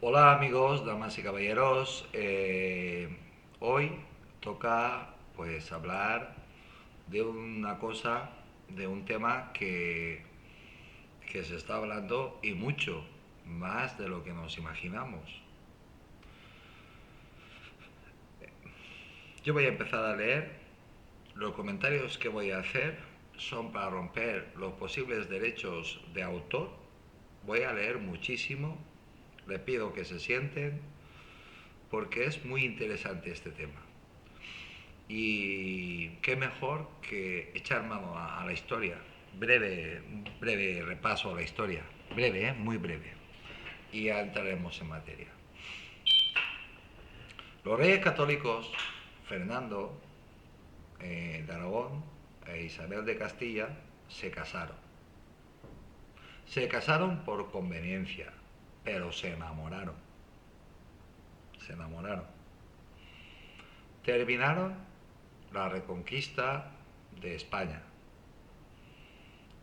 Hola amigos, damas y caballeros. Hoy toca pues hablar de una cosa, de un tema que se está hablando y mucho más de lo que nos imaginamos. Yo voy a empezar a leer. Los comentarios que voy a hacer son para romper los posibles derechos de autor. Voy a leer muchísimo. Les pido que se sienten porque es muy interesante este tema. Y qué mejor que echar mano a la historia. Breve repaso a la historia. Breve, muy breve. Y ya entraremos en materia. Los reyes católicos, Fernando de Aragón e Isabel de Castilla, se casaron. Se casaron por conveniencia, pero se enamoraron. Se enamoraron. Terminaron la reconquista de España,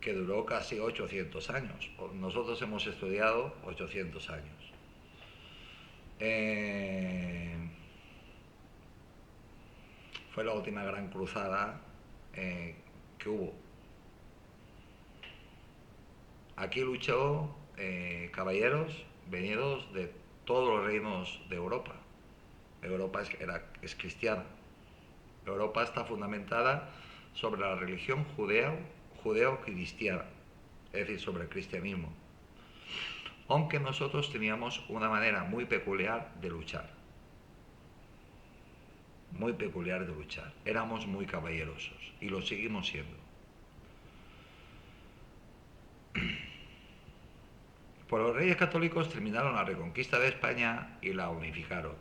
que duró casi 800 años. Nosotros hemos estudiado 800 años. Eh, Fue la última gran cruzada que hubo. Aquí luchó caballeros venidos de todos los reinos de Europa. Europa es cristiana. Europa está fundamentada sobre la religión judeo-cristiana, es decir, sobre el cristianismo. Aunque nosotros teníamos una manera muy peculiar de luchar. Muy peculiar de luchar. Éramos muy caballerosos y lo seguimos siendo. Pues los reyes católicos terminaron la reconquista de España y la unificaron.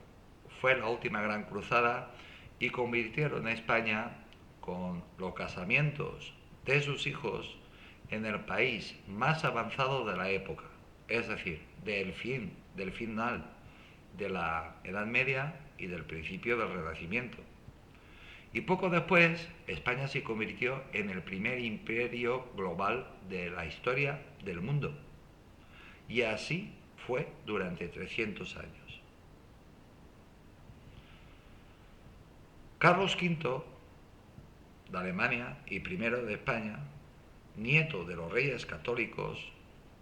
Fue la última gran cruzada y convirtieron a España, con los casamientos de sus hijos, en el país más avanzado de la época, es decir, del final de la Edad Media y del principio del Renacimiento. Y poco después, España se convirtió en el primer imperio global de la historia del mundo. Y así fue durante 300 años. Carlos V de Alemania y primero de España, nieto de los reyes católicos,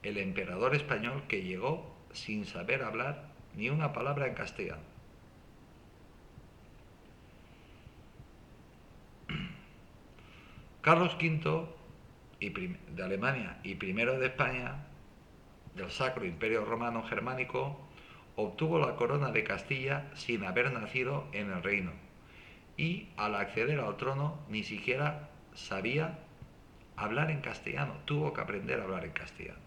el emperador español que llegó sin saber hablar ni una palabra en castellano. Carlos V de Alemania y primero de España, del Sacro Imperio Romano Germánico, obtuvo la corona de Castilla sin haber nacido en el reino y al acceder al trono ni siquiera sabía hablar en castellano, tuvo que aprender a hablar en castellano.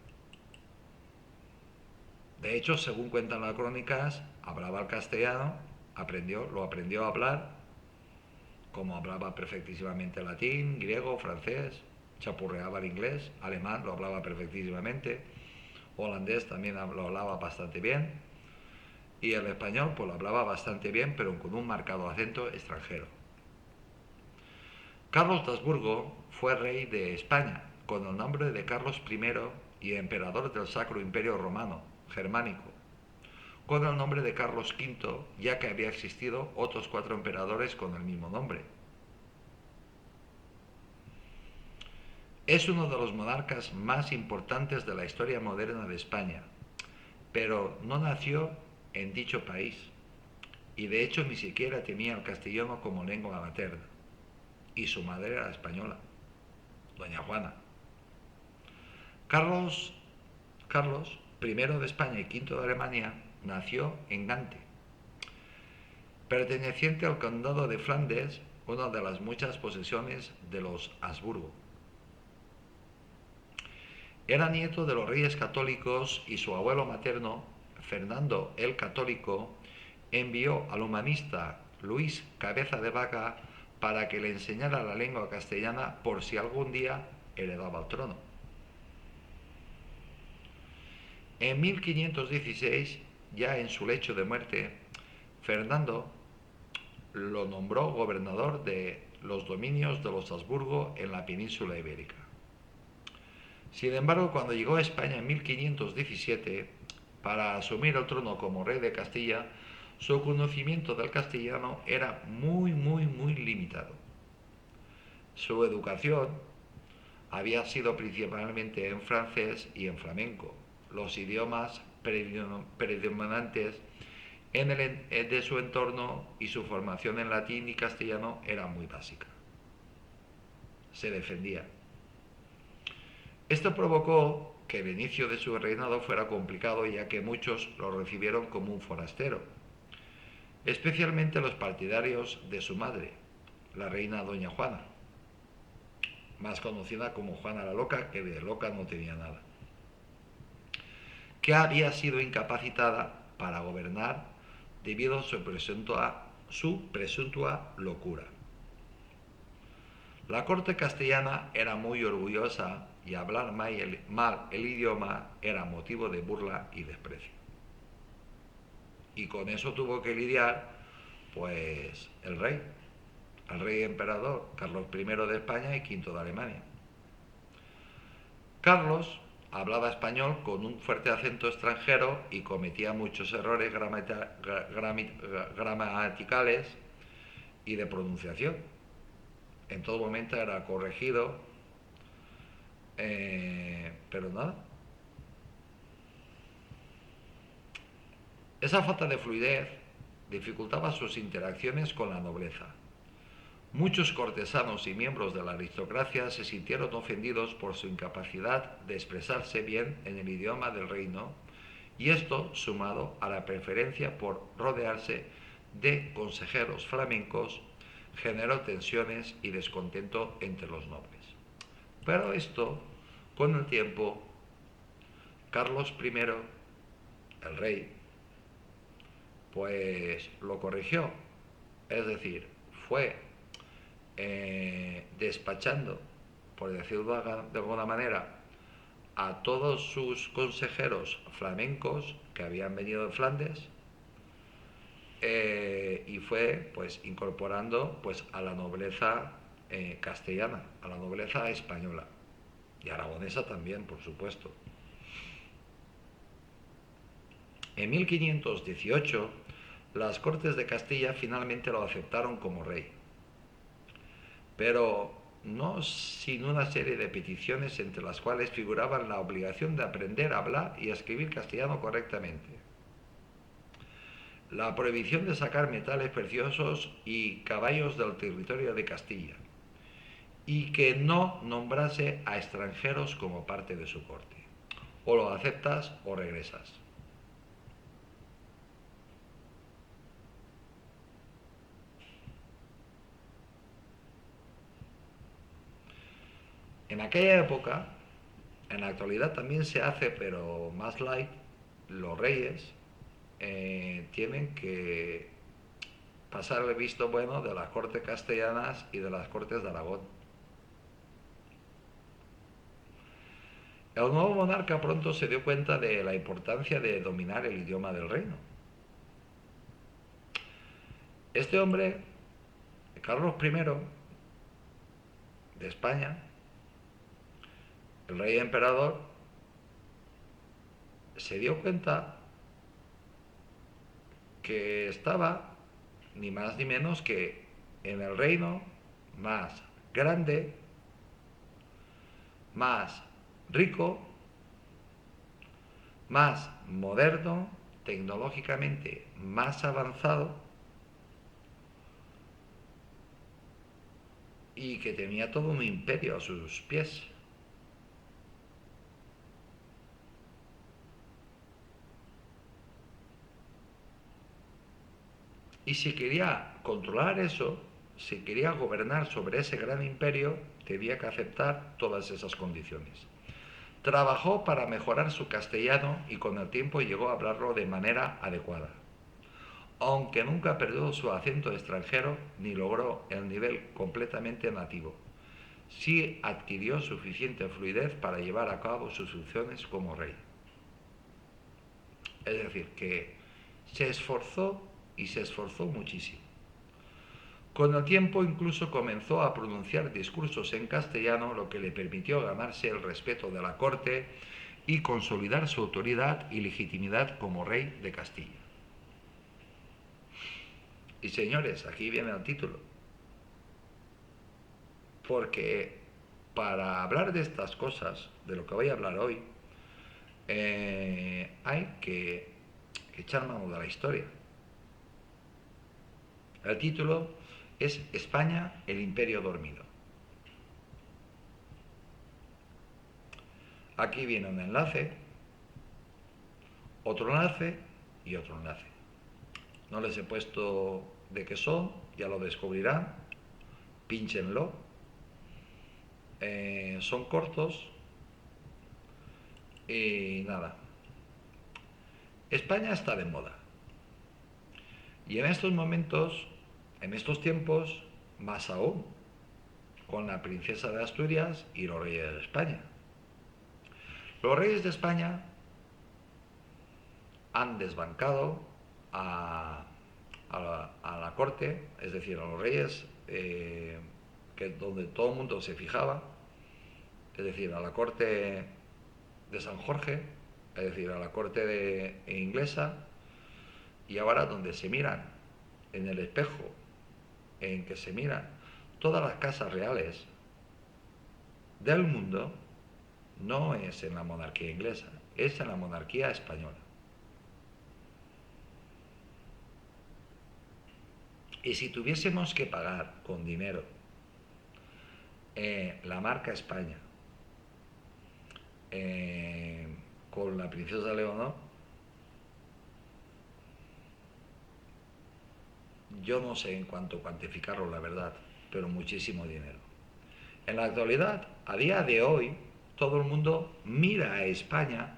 De hecho, según cuentan las crónicas, hablaba el castellano, lo aprendió a hablar, como hablaba perfectísimamente latín, griego, francés, chapurreaba el inglés, alemán lo hablaba perfectísimamente, holandés también lo hablaba bastante bien, y el español pues lo hablaba bastante bien, pero con un marcado acento extranjero. Carlos de Habsburgo fue rey de España con el nombre de Carlos I y emperador del Sacro Imperio Romano Germánico, con el nombre de Carlos V, ya que había existido otros 4 emperadores con el mismo nombre. Es uno de los monarcas más importantes de la historia moderna de España, pero no nació en dicho país y de hecho ni siquiera tenía el castellano como lengua materna, y su madre era española, doña Juana. Carlos, Carlos I de España y V de Alemania nació en Gante, perteneciente al condado de Flandes, una de las muchas posesiones de los Habsburgo. Era nieto de los reyes católicos y su abuelo materno, Fernando el Católico, envió al humanista Luis Cabeza de Vaca para que le enseñara la lengua castellana por si algún día heredaba el trono. En 1516, ya en su lecho de muerte, Fernando lo nombró gobernador de los dominios de los Habsburgo en la península ibérica. Sin embargo, cuando llegó a España en 1517, para asumir el trono como rey de Castilla, su conocimiento del castellano era muy limitado. Su educación había sido principalmente en francés y en flamenco, los idiomas predominantes de su entorno, y su formación en latín y castellano era muy básica. Se defendía. Esto provocó que el inicio de su reinado fuera complicado, ya que muchos lo recibieron como un forastero, especialmente los partidarios de su madre, la reina Doña Juana, más conocida como Juana la Loca, que de loca no tenía nada, que había sido incapacitada para gobernar debido a su presunta locura. La corte castellana era muy orgullosa y hablar mal el idioma era motivo de burla y desprecio. Y con eso tuvo que lidiar pues el rey emperador Carlos I de España y V de Alemania. Carlos hablaba español con un fuerte acento extranjero y cometía muchos errores gramaticales y de pronunciación. En todo momento era corregido, pero nada. Esa falta de fluidez dificultaba sus interacciones con la nobleza. Muchos cortesanos y miembros de la aristocracia se sintieron ofendidos por su incapacidad de expresarse bien en el idioma del reino, y esto, sumado a la preferencia por rodearse de consejeros flamencos, generó tensiones y descontento entre los nobles. Pero esto, con el tiempo, Carlos I, el rey, pues lo corrigió, es decir, fue despachando, por decirlo de alguna manera, a todos sus consejeros flamencos que habían venido de Flandes, y fue pues incorporando pues a la nobleza castellana, a la nobleza española y aragonesa también, por supuesto. En 1518, las Cortes de Castilla finalmente lo aceptaron como rey, pero no sin una serie de peticiones, entre las cuales figuraban la obligación de aprender a hablar y a escribir castellano correctamente, la prohibición de sacar metales preciosos y caballos del territorio de Castilla, y que no nombrase a extranjeros como parte de su corte. O lo aceptas o regresas. En aquella época, en la actualidad también se hace, pero más light, los reyes tienen que pasar el visto bueno de las cortes castellanas y de las cortes de Aragón. El nuevo monarca pronto se dio cuenta de la importancia de dominar el idioma del reino. Este hombre, Carlos I de España, el rey emperador, se dio cuenta que estaba ni más ni menos que en el reino más grande, más rico, más moderno, tecnológicamente más avanzado, y que tenía todo un imperio a sus pies. Y si quería controlar eso, si quería gobernar sobre ese gran imperio, tenía que aceptar todas esas condiciones. Trabajó para mejorar su castellano y con el tiempo llegó a hablarlo de manera adecuada, aunque nunca perdió su acento extranjero ni logró el nivel completamente nativo. Sí adquirió suficiente fluidez para llevar a cabo sus funciones como rey. Es decir, que se esforzó y se esforzó muchísimo. Con el tiempo incluso comenzó a pronunciar discursos en castellano, lo que le permitió ganarse el respeto de la corte y consolidar su autoridad y legitimidad como rey de Castilla. Y señores, aquí viene el título, porque para hablar de estas cosas, de lo que voy a hablar hoy, hay que echar mano de la historia. El título es España, el imperio dormido. Aquí viene un enlace, otro enlace y otro enlace. No les he puesto de qué son, ya lo descubrirán. Pínchenlo. Son cortos y nada. España está de moda. Y en estos momentos, en estos tiempos, más aún, con la princesa de Asturias y los reyes de España. Los reyes de España han desbancado a la corte, es decir, a los reyes, que donde todo el mundo se fijaba, es decir, a la corte de San Jorge, es decir, a la corte inglesa, y ahora donde se miran en el espejo en que se miran todas las casas reales del mundo, no es en la monarquía inglesa, es en la monarquía española. Y si tuviésemos que pagar con dinero la marca España con la princesa Leonor, yo no sé en cuánto cuantificarlo, la verdad, pero muchísimo dinero. En la actualidad, a día de hoy, todo el mundo mira a España,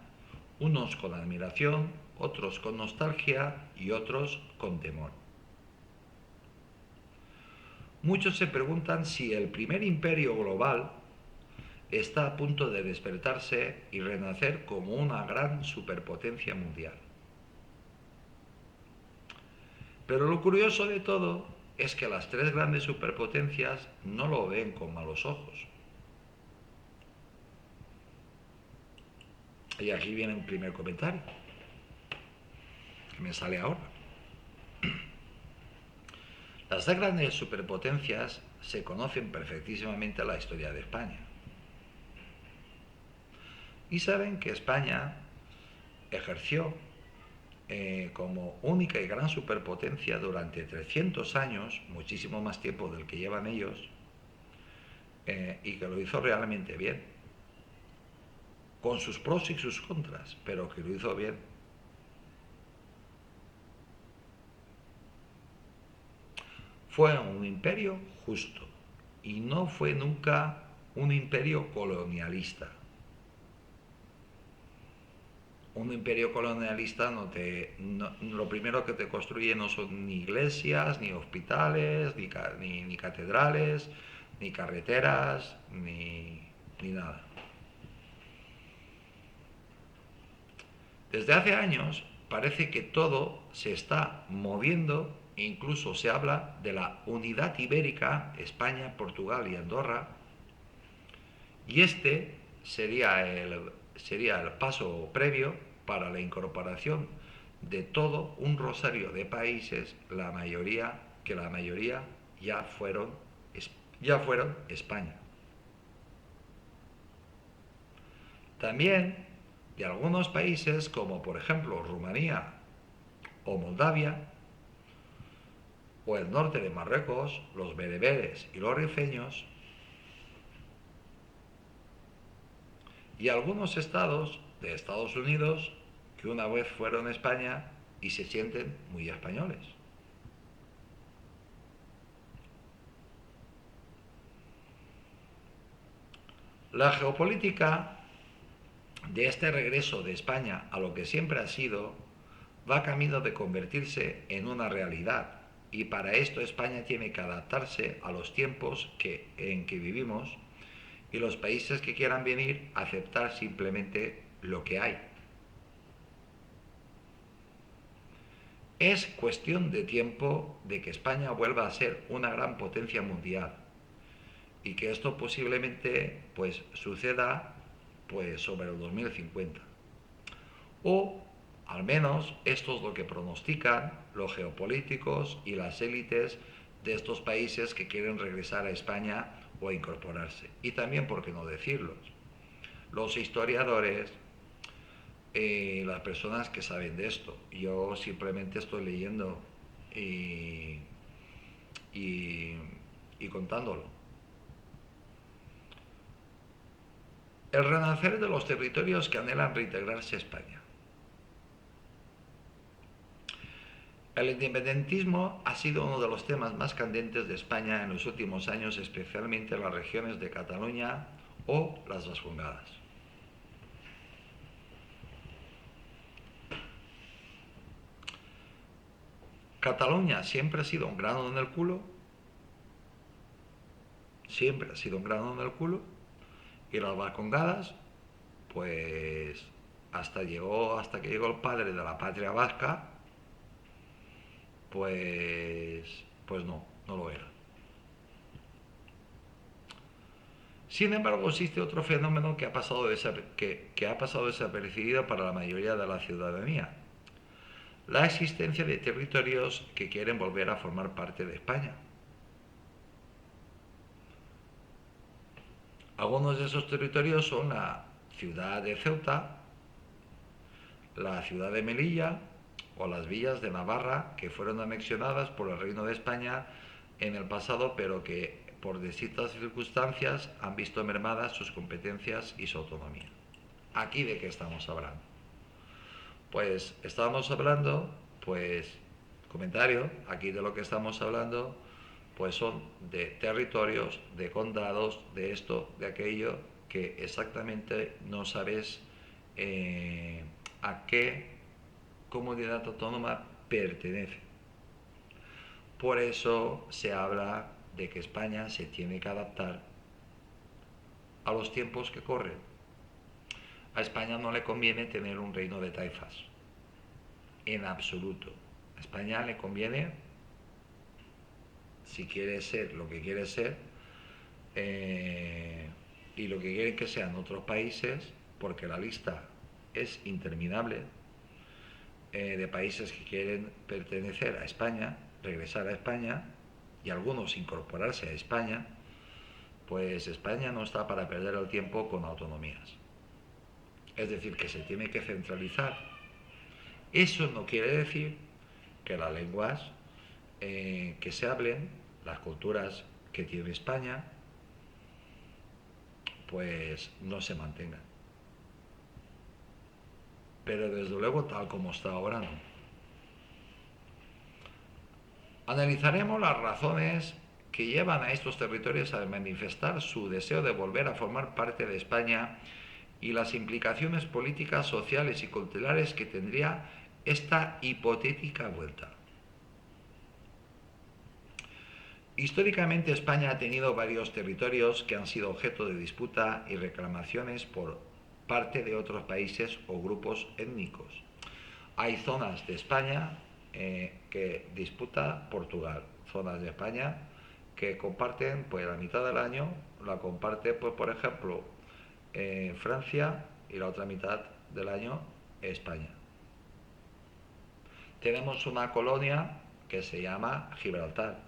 unos con admiración, otros con nostalgia y otros con temor. Muchos se preguntan si el primer imperio global está a punto de despertarse y renacer como una gran superpotencia mundial. Pero lo curioso de todo es que las tres grandes superpotencias no lo ven con malos ojos. Y aquí viene un primer comentario, que me sale ahora. Las tres grandes superpotencias se conocen perfectísimamente en la historia de España. Y saben que España ejerció como única y gran superpotencia durante 300 años, muchísimo más tiempo del que llevan ellos, y que lo hizo realmente bien, con sus pros y sus contras, pero que lo hizo bien. Fue un imperio justo y no fue nunca un imperio colonialista. Un imperio colonialista lo primero que te construye no son ni iglesias, ni hospitales, ni catedrales, ni carreteras, ni nada. Desde hace años parece que todo se está moviendo e incluso se habla de la unidad ibérica, España, Portugal y Andorra, y este sería el paso previo para la incorporación de todo un rosario de países, la mayoría ya fueron España. También de algunos países como por ejemplo Rumanía o Moldavia, o el norte de Marruecos, los bereberes y los rifeños, y algunos estados de Estados Unidos que una vez fueron España y se sienten muy españoles. La geopolítica de este regreso de España a lo que siempre ha sido va camino de convertirse en una realidad, y para esto España tiene que adaptarse a los tiempos en que vivimos, y los países que quieran venir aceptar simplemente lo que hay. Es cuestión de tiempo de que España vuelva a ser una gran potencia mundial, y que esto posiblemente pues suceda pues sobre el 2050. O al menos esto es lo que pronostican los geopolíticos y las élites de estos países que quieren regresar a España o incorporarse. Y también, por qué no decirlo, los historiadores, las personas que saben de esto. Yo simplemente estoy leyendo y, y, y contándolo. El renacer de los territorios que anhelan reintegrarse a España. El independentismo ha sido uno de los temas más candentes de España en los últimos años, especialmente en las regiones de Cataluña o las Vascongadas. Cataluña siempre ha sido un grano en el culo, siempre ha sido un grano en el culo, y las Vascongadas, pues hasta que llegó el padre de la patria vasca, pues no lo era. Sin embargo, existe otro fenómeno que ha pasado desapercibido para la mayoría de la ciudadanía: la existencia de territorios que quieren volver a formar parte de España. Algunos de esos territorios son la ciudad de Ceuta, la ciudad de Melilla o las villas de Navarra, que fueron anexionadas por el Reino de España en el pasado, pero que por distintas circunstancias han visto mermadas sus competencias y su autonomía. ¿Aquí de qué estamos hablando? Pues estábamos hablando, aquí de lo que estamos hablando, pues son de territorios, de condados, de esto, de aquello, que exactamente no sabes a qué comunidad autónoma pertenece. Por eso se habla de que España se tiene que adaptar a los tiempos que corren. A España no le conviene tener un reino de taifas, en absoluto. A España le conviene, si quiere ser lo que quiere ser, y lo que quieren que sean otros países, porque la lista es interminable, de países que quieren pertenecer a España, regresar a España, y algunos incorporarse a España, pues España no está para perder el tiempo con autonomías. Es decir, que se tiene que centralizar. Eso no quiere decir que las lenguas que se hablen, las culturas que tiene España, pues no se mantengan. Pero desde luego, tal como está ahora, no. Analizaremos las razones que llevan a estos territorios a manifestar su deseo de volver a formar parte de España y las implicaciones políticas, sociales y culturales que tendría esta hipotética vuelta. Históricamente, España ha tenido varios territorios que han sido objeto de disputa y reclamaciones por parte de otros países o grupos étnicos. Hay zonas de España que disputa Portugal, zonas de España que comparten, pues la mitad del año la comparte, pues por ejemplo, Francia, y la otra mitad del año España. Tenemos una colonia que se llama Gibraltar,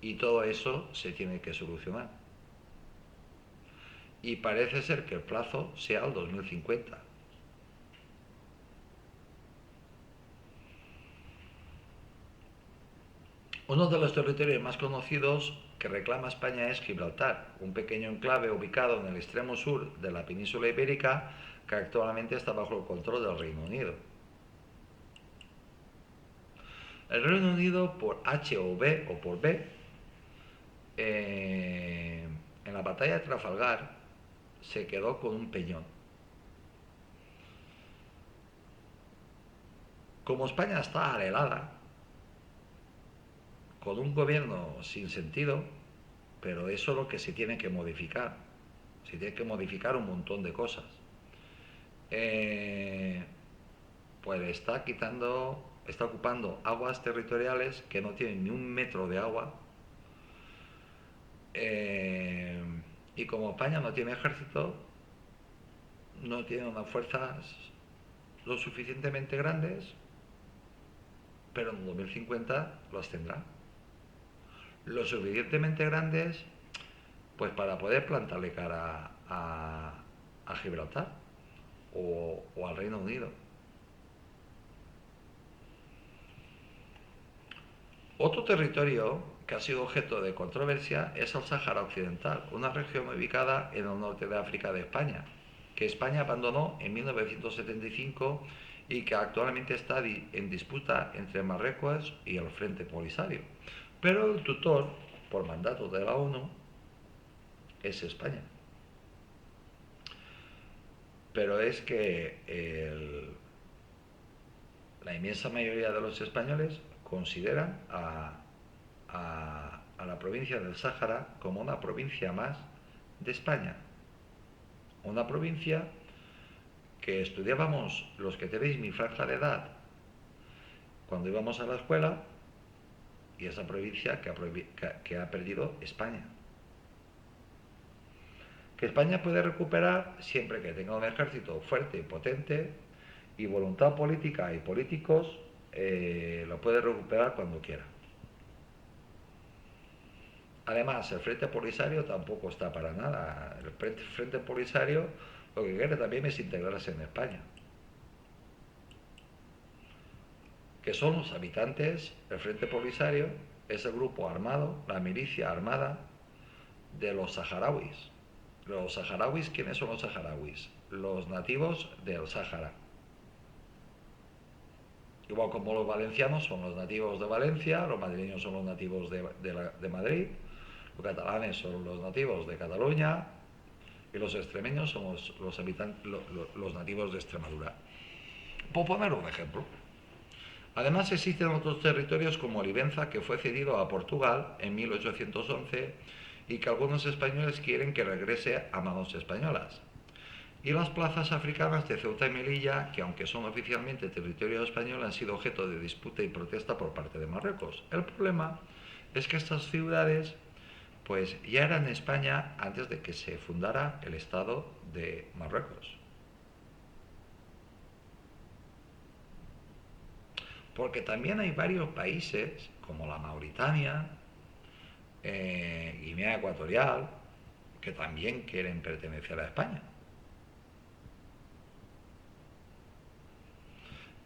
y todo eso se tiene que solucionar. Y parece ser que el plazo sea el 2050. Uno de los territorios más conocidos que reclama España es Gibraltar, un pequeño enclave ubicado en el extremo sur de la península ibérica que actualmente está bajo el control del Reino Unido. El Reino Unido, por H o por B, en la batalla de Trafalgar se quedó con un peñón. Como España está arreglada, con un gobierno sin sentido, pero eso es lo que se tiene que modificar. Se tiene que modificar un montón de cosas. Pues está ocupando aguas territoriales que no tienen ni un metro de agua, Y como España no tiene ejército, no tiene unas fuerzas lo suficientemente grandes, pero en 2050 los tendrá. Lo suficientemente grandes pues para poder plantarle cara a Gibraltar o al Reino Unido. Otro territorio que ha sido objeto de controversia es el Sáhara Occidental, una región ubicada en el norte de África de España, que España abandonó en 1975 y que actualmente está en disputa entre Marruecos y el Frente Polisario. Pero el tutor, por mandato de la ONU, es España. Pero es que la inmensa mayoría de los españoles consideran a la provincia del Sáhara como una provincia más de España. Una provincia que estudiábamos los que tenéis mi franja de edad cuando íbamos a la escuela, y esa provincia que ha perdido España. Que España puede recuperar siempre que tenga un ejército fuerte y potente y voluntad política y políticos, lo puede recuperar cuando quiera. Además, el Frente Polisario tampoco está para nada. El Frente Polisario lo que quiere también es integrarse en España. Que son los habitantes, el Frente Polisario es el grupo armado, la milicia armada de los saharauis. Los saharauis, ¿quiénes son los saharauis? Los nativos del Sáhara. Igual como los valencianos son los nativos de Valencia, los madrileños son los nativos de Madrid, los catalanes son los nativos de Cataluña y los extremeños son los nativos de Extremadura. Por poner un ejemplo. Además existen otros territorios como Olivenza, que fue cedido a Portugal en 1811 y que algunos españoles quieren que regrese a manos españolas. Y las plazas africanas de Ceuta y Melilla, que aunque son oficialmente territorio español, han sido objeto de disputa y protesta por parte de Marruecos. El problema es que estas ciudades pues ya eran España antes de que se fundara el Estado de Marruecos. Porque también hay varios países, como la Mauritania, Guinea Ecuatorial, que también quieren pertenecer a España.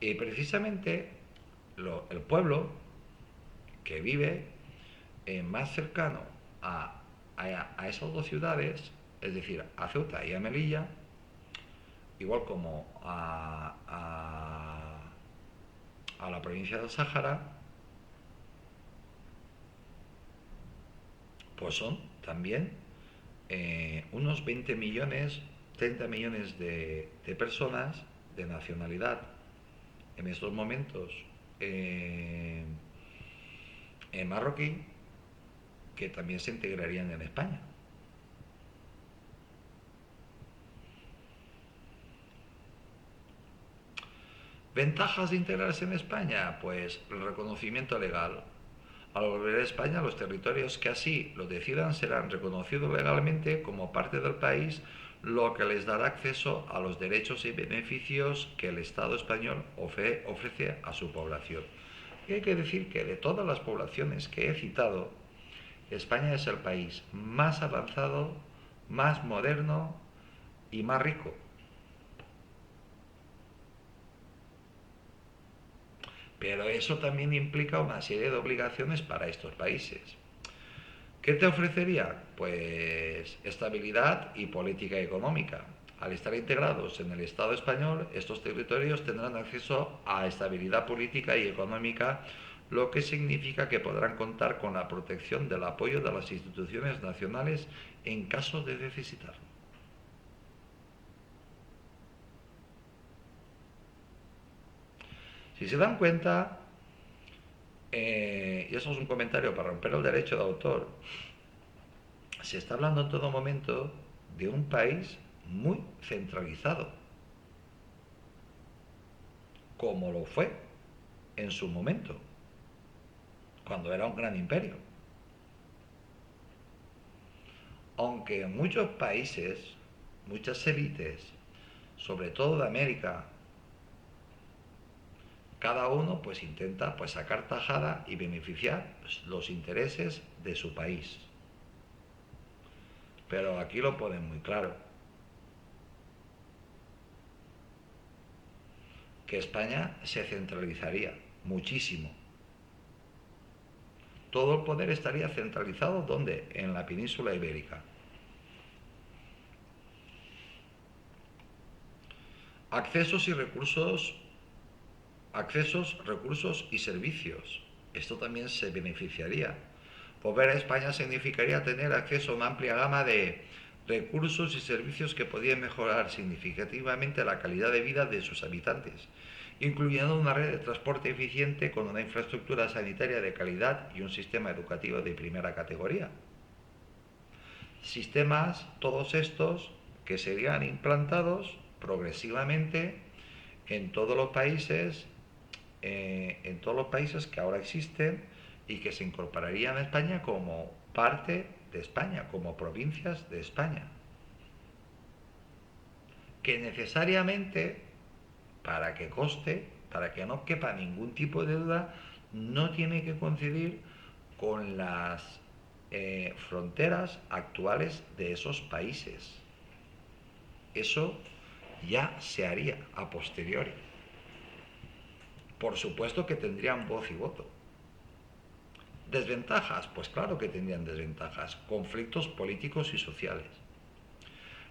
Y precisamente el pueblo que vive más cercano a esas dos ciudades, es decir, a Ceuta y a Melilla, igual como a la provincia del Sáhara, pues son también unos 20 millones, 30 millones de personas de nacionalidad en estos momentos en marroquí, que también se integrarían en España. ¿Ventajas de integrarse en España? Pues el reconocimiento legal. Al volver a España, los territorios que así lo decidan serán reconocidos legalmente como parte del país, lo que les dará acceso a los derechos y beneficios que el Estado español ofrece a su población. Y hay que decir que de todas las poblaciones que he citado, España es el país más avanzado, más moderno y más rico. Pero eso también implica una serie de obligaciones para estos países. ¿Qué te ofrecería? Pues estabilidad y política económica. Al estar integrados en el Estado español, estos territorios tendrán acceso a estabilidad política y económica, lo que significa que podrán contar con la protección del apoyo de las instituciones nacionales en caso de necesitarlo. Si se dan cuenta, y eso es un comentario para romper el derecho de autor, se está hablando en todo momento de un país muy centralizado, como lo fue en su momento, cuando era un gran imperio. Aunque en muchos países, muchas élites, sobre todo de América, cada uno pues intenta pues sacar tajada y beneficiar pues, los intereses de su país. Pero aquí lo ponen muy claro, que España se centralizaría muchísimo. Todo el poder estaría centralizado ¿dónde? En la península ibérica. Accesos y recursos, recursos y servicios. Esto también se beneficiaría. Volver a España significaría tener acceso a una amplia gama de recursos y servicios que podían mejorar significativamente la calidad de vida de sus habitantes, incluyendo una red de transporte eficiente con una infraestructura sanitaria de calidad y un sistema educativo de primera categoría. Sistemas, todos estos, que serían implantados progresivamente en todos los países, que ahora existen y que se incorporarían a España como parte de España, como provincias de España. Que necesariamente, para que conste, para que no quepa ningún tipo de duda, no tiene que coincidir con las fronteras actuales de esos países. Eso ya se haría a posteriori. Por supuesto que tendrían voz y voto. ¿Desventajas? Pues claro que tendrían desventajas. Conflictos políticos y sociales.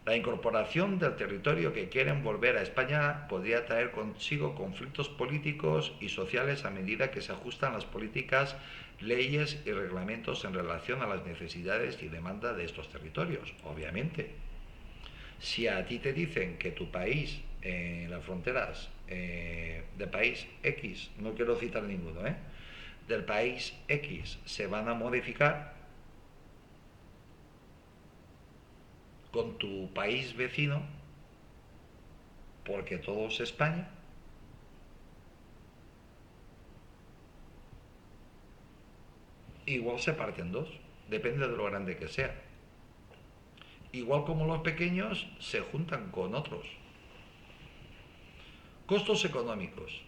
La incorporación del territorio que quieren volver a España podría traer consigo conflictos políticos y sociales a medida que se ajustan las políticas, leyes y reglamentos en relación a las necesidades y demandas de estos territorios, obviamente. Si a ti te dicen que tu país, las fronteras de país X, no quiero citar ninguno, del país X se van a modificar con tu país vecino, porque todo es España, igual se parten dos, depende de lo grande que sea. Igual como los pequeños se juntan con otros. Costos económicos.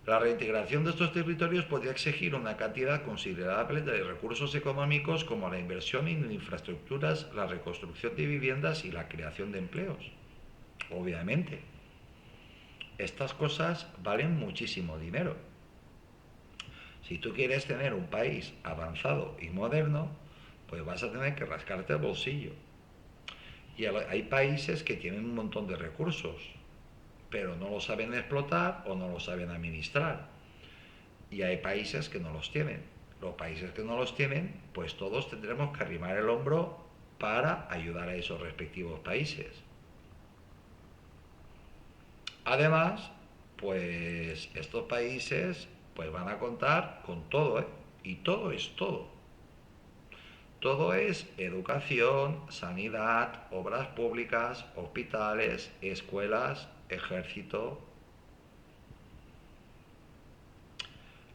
La reintegración de estos territorios podría exigir una cantidad considerable de recursos económicos como la inversión en infraestructuras, la reconstrucción de viviendas y la creación de empleos. Obviamente, estas cosas valen muchísimo dinero. Si tú quieres tener un país avanzado y moderno, pues vas a tener que rascarte el bolsillo. Y hay países que tienen un montón de recursos, pero no lo saben explotar o no lo saben administrar. Y hay países que no los tienen. Los países que no los tienen, pues todos tendremos que arrimar el hombro para ayudar a esos respectivos países. Además, pues estos países pues van a contar con todo, ¿eh? Y todo es todo. Todo es educación, sanidad, obras públicas, hospitales, escuelas, ejército.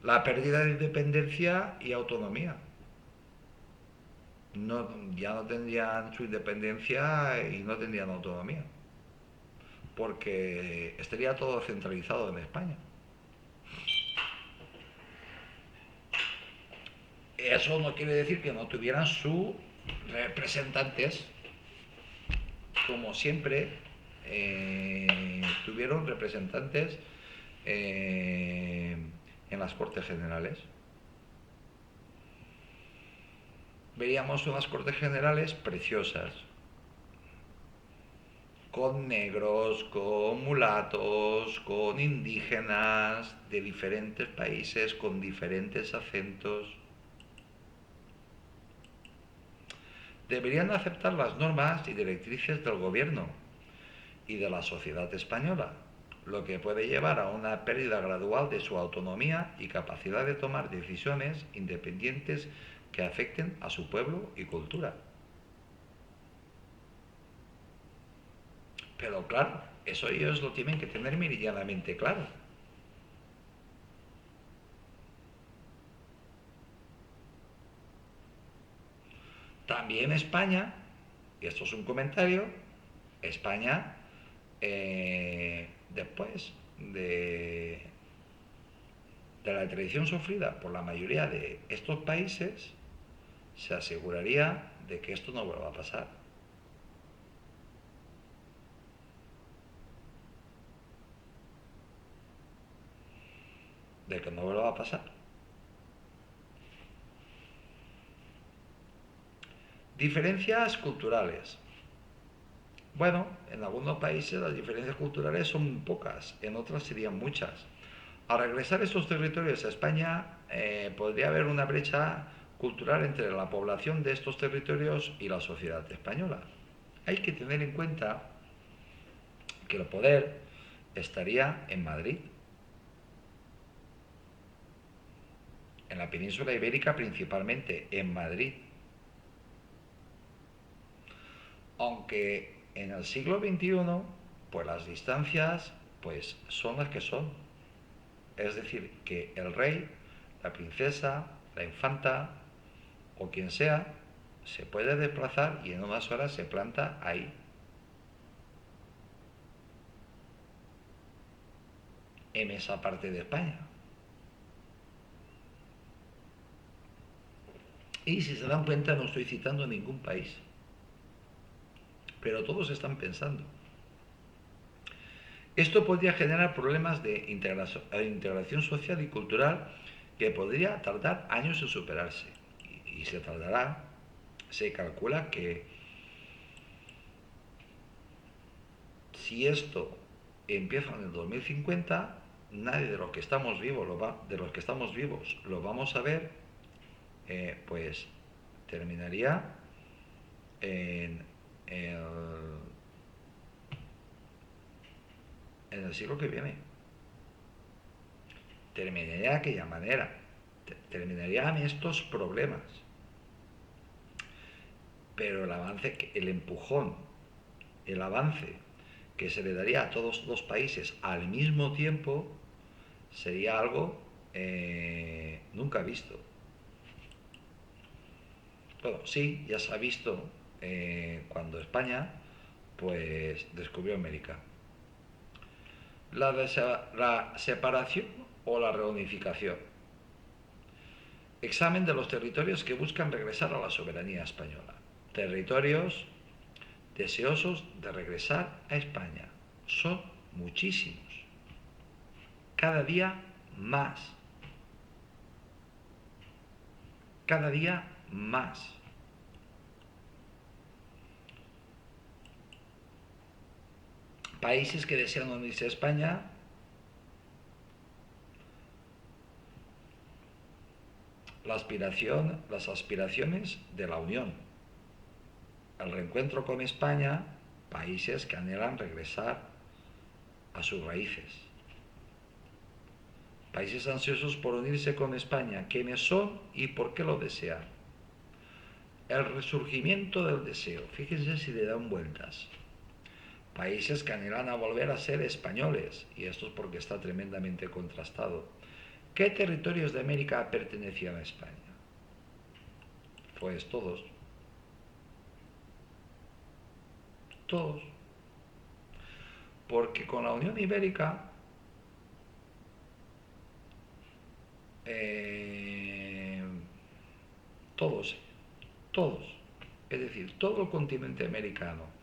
La pérdida de independencia y autonomía. No, ya no tendrían su independencia y no tendrían autonomía, porque estaría todo centralizado en España. Eso no quiere decir que no tuvieran sus representantes, como siempre tuvieron representantes en las Cortes Generales. Veríamos unas Cortes Generales preciosas, con negros, con mulatos, con indígenas de diferentes países, con diferentes acentos. Deberían aceptar las normas y directrices del gobierno y de la sociedad española, lo que puede llevar a una pérdida gradual de su autonomía y capacidad de tomar decisiones independientes que afecten a su pueblo y cultura. Pero claro, eso ellos lo tienen que tener meridianamente claro. También España, y esto es un comentario, España, después de la traición sufrida por la mayoría de estos países, se aseguraría de que esto no vuelva a pasar. De que no vuelva a pasar. Diferencias culturales. Bueno, en algunos países las diferencias culturales son pocas, en otras serían muchas. Al regresar estos territorios a España, podría haber una brecha cultural entre la población de estos territorios y la sociedad española. Hay que tener en cuenta que el poder estaría en Madrid, en la península ibérica principalmente en Madrid. Aunque en el siglo XXI, pues las distancias pues son las que son. Es decir, que el rey, la princesa, la infanta o quien sea, se puede desplazar y en unas horas se planta ahí, en esa parte de España. Y si se dan cuenta, no estoy citando ningún país, pero todos están pensando. Esto podría generar problemas de integración social y cultural que podría tardar años en superarse. Y se tardará, se calcula que si esto empieza en el 2050, nadie de los que estamos vivos lo vamos a ver, pues terminaría en el, en el siglo que viene. Terminaría de aquella manera. Terminarían estos problemas. Pero el avance, el empujón, el avance que se le daría a todos los países al mismo tiempo sería algo nunca visto. Bueno, sí, ya se ha visto cuando España pues descubrió América. La separación o la reunificación. Examen de los territorios que buscan regresar a la soberanía española. Territorios deseosos de regresar a España. Son muchísimos. Cada día más. Cada día más. Países que desean unirse a España, las aspiraciones de la Unión, el reencuentro con España, países que anhelan regresar a sus raíces, países ansiosos por unirse con España, quiénes son y por qué lo desean. El resurgimiento del deseo, fíjense si le dan vueltas. Países que anhelan a volver a ser españoles, y esto es porque está tremendamente contrastado. ¿Qué territorios de América pertenecían a España? Pues todos. Todos. Porque con la Unión Ibérica todos, todos, es decir, todo el continente americano,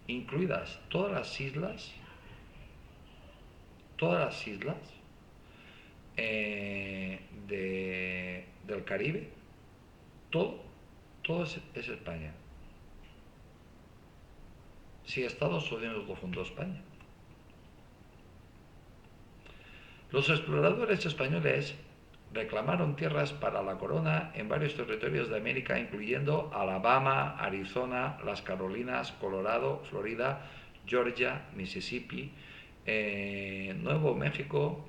incluidas todas las islas del Caribe, todo es España. Si Estados Unidos lo fundó España. Los exploradores españoles reclamaron tierras para la corona en varios territorios de América, incluyendo Alabama, Arizona, las Carolinas, Colorado, Florida, Georgia, Mississippi, Nuevo México,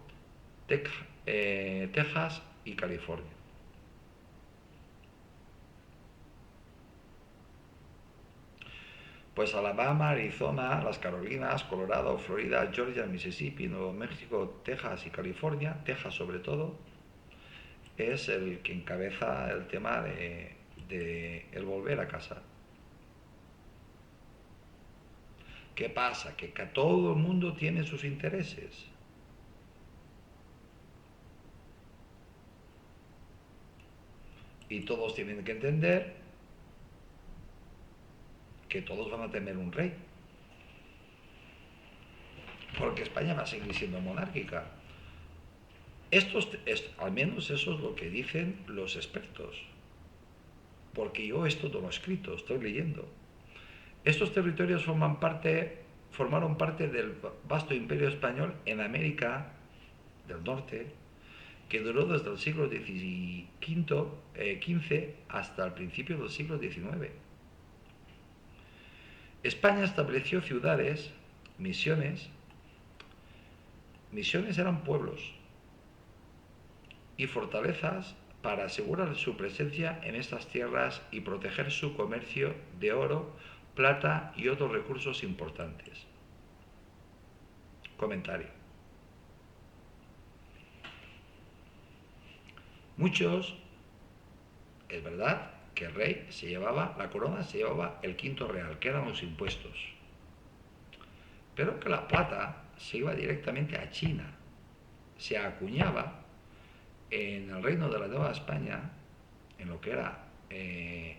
Texas y California. Pues Alabama, Arizona, las Carolinas, Colorado, Florida, Georgia, Mississippi, Nuevo México, Texas y California, Texas sobre todo, es el que encabeza el tema de de el volver a casa. ¿Qué pasa? Que todo el mundo tiene sus intereses. Y todos tienen que entender que todos van a tener un rey. Porque España va a seguir siendo monárquica. Al menos eso es lo que dicen los expertos. Porque yo esto no lo he escrito, estoy leyendo. Estos territorios formaron parte del vasto imperio español en América del Norte, que duró desde el siglo XV hasta el principio del siglo XIX. España estableció ciudades, misiones. Misiones eran pueblos y fortalezas para asegurar su presencia en estas tierras y proteger su comercio de oro, plata y otros recursos importantes. Comentario. Muchos, es verdad que el rey la corona se llevaba el quinto real, que eran los impuestos, pero que la plata se iba directamente a China, se acuñaba en el reino de la Nueva España, en lo que era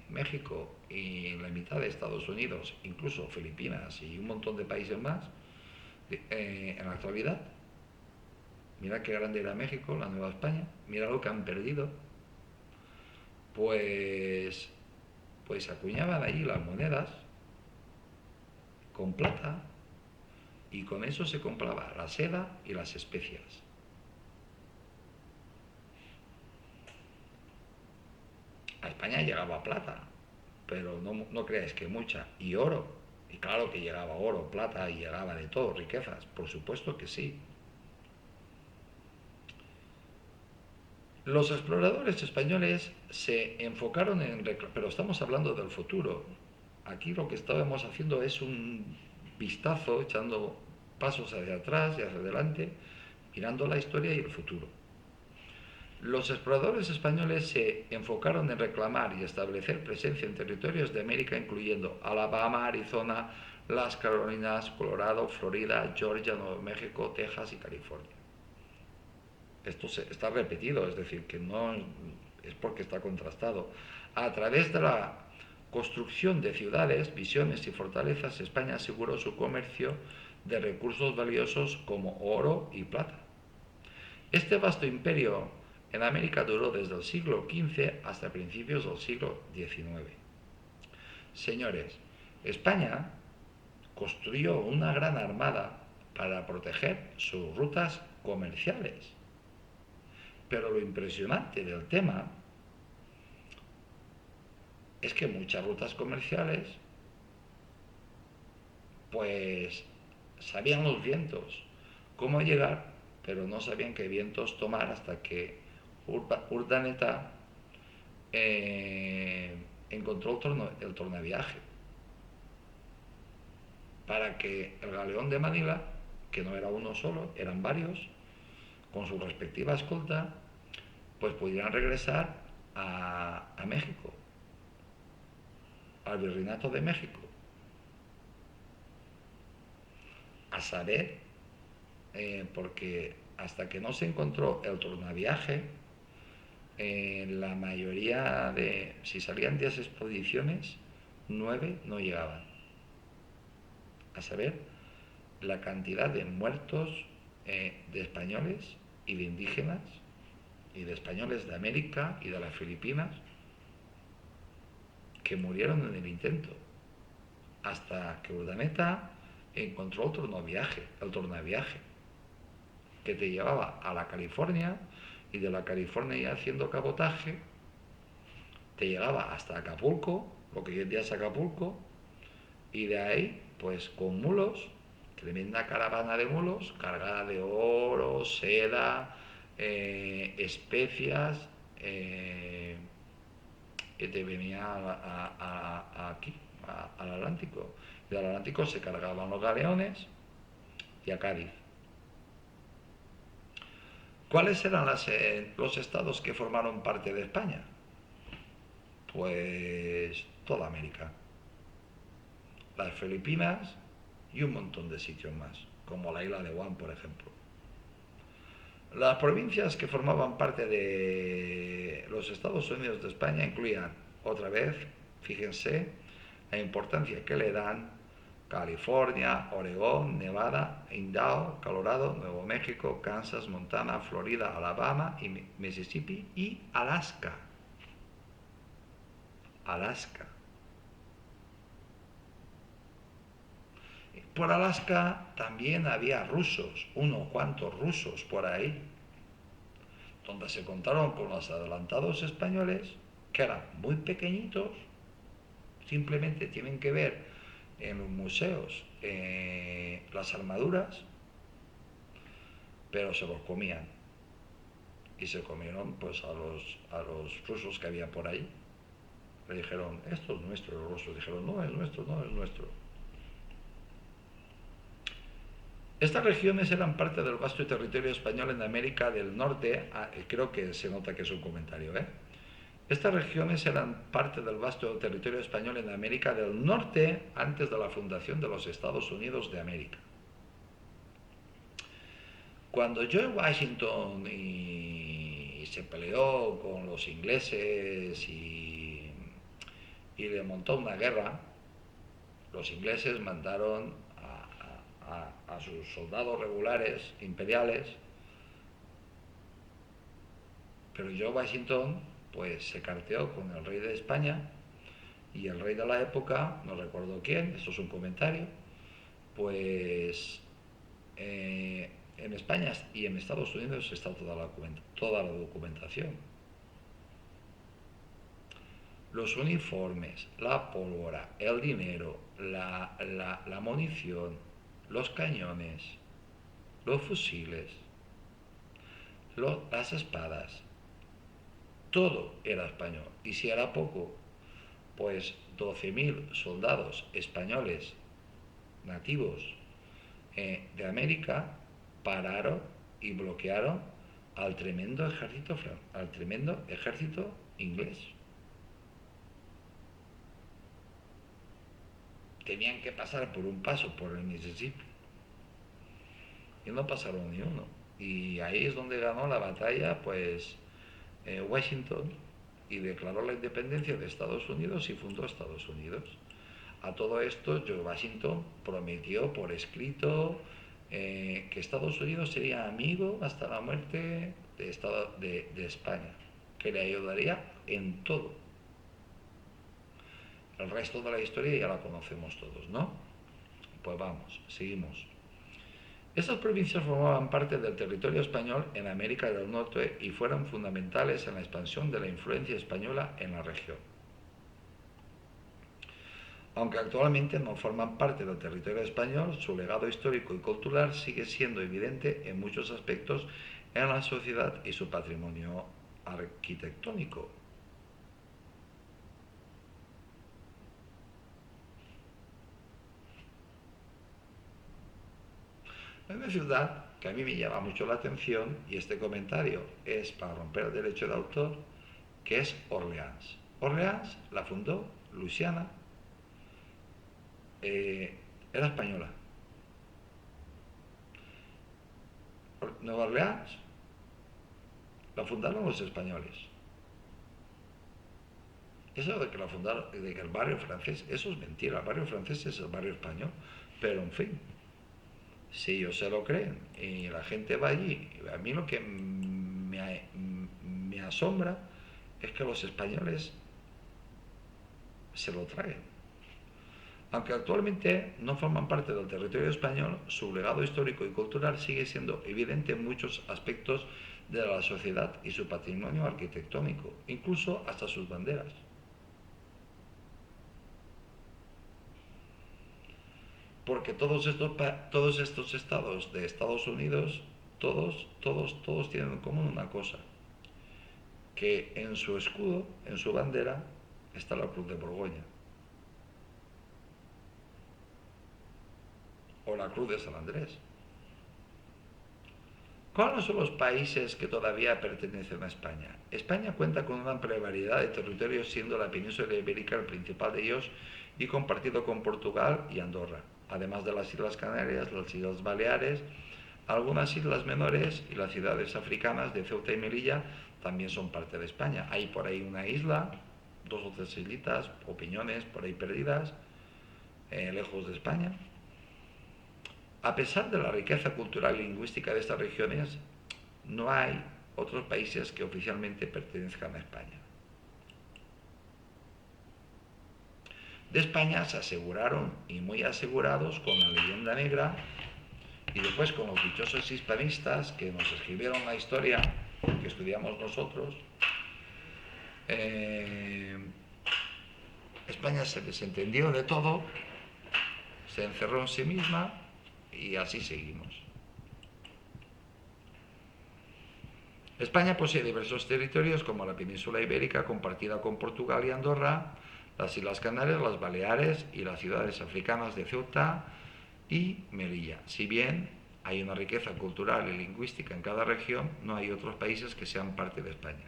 México y la mitad de Estados Unidos, incluso Filipinas y un montón de países más, en la actualidad. Mira qué grande era México, la Nueva España, mira lo que han perdido. Pues acuñaban allí las monedas con plata y con eso se compraba la seda y las especias. A España llegaba plata, pero no creáis que mucha, y oro, y claro que llegaba oro, plata y llegaba de todo, riquezas, por supuesto que sí. Los exploradores españoles se enfocaron pero estamos hablando del futuro. Aquí lo que estábamos haciendo es un vistazo, echando pasos hacia atrás y hacia adelante, mirando la historia y el futuro. Los exploradores españoles se enfocaron en reclamar y establecer presencia en territorios de América, incluyendo Alabama, Arizona, las Carolinas, Colorado, Florida, Georgia, Nuevo México, Texas y California. Esto está repetido, es decir, que no es porque está contrastado. A través de la construcción de ciudades, visiones y fortalezas, España aseguró su comercio de recursos valiosos como oro y plata. Este vasto imperio en América duró desde el siglo XV hasta principios del siglo XIX. Señores, España construyó una gran armada para proteger sus rutas comerciales. Pero lo impresionante del tema es que muchas rutas comerciales, pues sabían los vientos, cómo llegar, pero no sabían qué vientos tomar hasta que Urdaneta encontró el tornaviaje. Para que el galeón de Manila, que no era uno solo, eran varios, con su respectiva escolta, pues pudieran regresar a México, al Virreinato de México, a saber, porque hasta que no se encontró el tornaviaje, la mayoría si salían 10 expediciones, 9 no llegaban. A saber, la cantidad de muertos de españoles y de indígenas y de españoles de América y de las Filipinas que murieron en el intento, hasta que Urdaneta encontró el tornaviaje, que te llevaba a la California, y de la California, ya haciendo cabotaje, te llegaba hasta Acapulco, lo que hoy en día es Acapulco, y de ahí, pues con mulos, tremenda caravana de mulos, cargada de oro, seda, especias, que te venía aquí, al Atlántico. Y del Atlántico se cargaban los galeones y a Cádiz. ¿Cuáles eran los estados que formaron parte de España? Pues toda América, las Filipinas y un montón de sitios más, como la isla de Guam, por ejemplo. Las provincias que formaban parte de los Estados Unidos de España incluían, otra vez, fíjense, la importancia que le dan California, Oregón, Nevada, Idaho, Colorado, Nuevo México, Kansas, Montana, Florida, Alabama y Mississippi y Alaska. Alaska. Por Alaska también había rusos, unos cuantos rusos por ahí, donde se contaron con los adelantados españoles, que eran muy pequeñitos, simplemente tienen que ver en los museos las armaduras, pero se los comían. Y se comieron pues a los rusos que había por ahí. Le dijeron, esto es nuestro. Los rusos dijeron, no es nuestro, no es nuestro. Estas regiones eran parte del vasto territorio español en América del Norte. Creo que se nota que es un comentario, ¿eh? Estas regiones eran parte del vasto territorio español en América del Norte antes de la fundación de los Estados Unidos de América. Cuando George Washington se peleó con los ingleses y le montó una guerra, los ingleses mandaron a sus soldados regulares imperiales, pero George Washington pues se carteó con el rey de España y el rey de la época, no recuerdo quién, esto es un comentario, pues en España y en Estados Unidos está toda la documentación. Los uniformes, la pólvora, el dinero, la munición, los cañones, los fusiles, las espadas, todo era español. Y si era poco, pues 12.000 soldados españoles nativos de América pararon y bloquearon al tremendo ejército inglés. Tenían que pasar por un paso por el Mississippi y no pasaron ni uno. Y ahí es donde ganó la batalla pues Washington y declaró la independencia de Estados Unidos y fundó Estados Unidos. A todo esto George Washington prometió por escrito que Estados Unidos sería amigo hasta la muerte de España, que le ayudaría en todo. El resto de la historia ya la conocemos todos, ¿no? Pues vamos, seguimos. Estas provincias formaban parte del territorio español en América del Norte y fueron fundamentales en la expansión de la influencia española en la región. Aunque actualmente no forman parte del territorio español, su legado histórico y cultural sigue siendo evidente en muchos aspectos en la sociedad y su patrimonio arquitectónico. Hay una ciudad que a mí me llama mucho la atención, y este comentario es para romper el derecho de autor, que es Orleans. Orleans la fundó Luisiana, era española. Nueva Orleans la fundaron los españoles. Eso de que la fundaron, de que el barrio francés, eso es mentira, el barrio francés es el barrio español, pero en fin, si ellos se lo creen y la gente va allí, a mí lo que me asombra es que los españoles se lo traen. Aunque actualmente no forman parte del territorio español, su legado histórico y cultural sigue siendo evidente en muchos aspectos de la sociedad y su patrimonio arquitectónico, incluso hasta sus banderas. Porque todos estos estados de Estados Unidos, todos tienen en común una cosa, que en su escudo, en su bandera, está la Cruz de Borgoña o la Cruz de San Andrés. ¿Cuáles son los países que todavía pertenecen a España? España cuenta con una amplia variedad de territorios, siendo la península ibérica el principal de ellos y compartido con Portugal y Andorra, además de las Islas Canarias, las Islas Baleares, algunas islas menores y las ciudades africanas de Ceuta y Melilla también son parte de España. Hay por ahí una isla, dos o tres islitas, opiniones por ahí perdidas, lejos de España. A pesar de la riqueza cultural y lingüística de estas regiones, no hay otros países que oficialmente pertenezcan a España. De España se aseguraron, y muy asegurados, con la leyenda negra y después con los dichosos hispanistas que nos escribieron la historia que estudiamos nosotros. España se desentendió de todo, se encerró en sí misma y así seguimos. España posee diversos territorios como la península ibérica compartida con Portugal y Andorra, las Islas Canarias, las Baleares y las ciudades africanas de Ceuta y Melilla. Si bien hay una riqueza cultural y lingüística en cada región, no hay otros países que sean parte de España.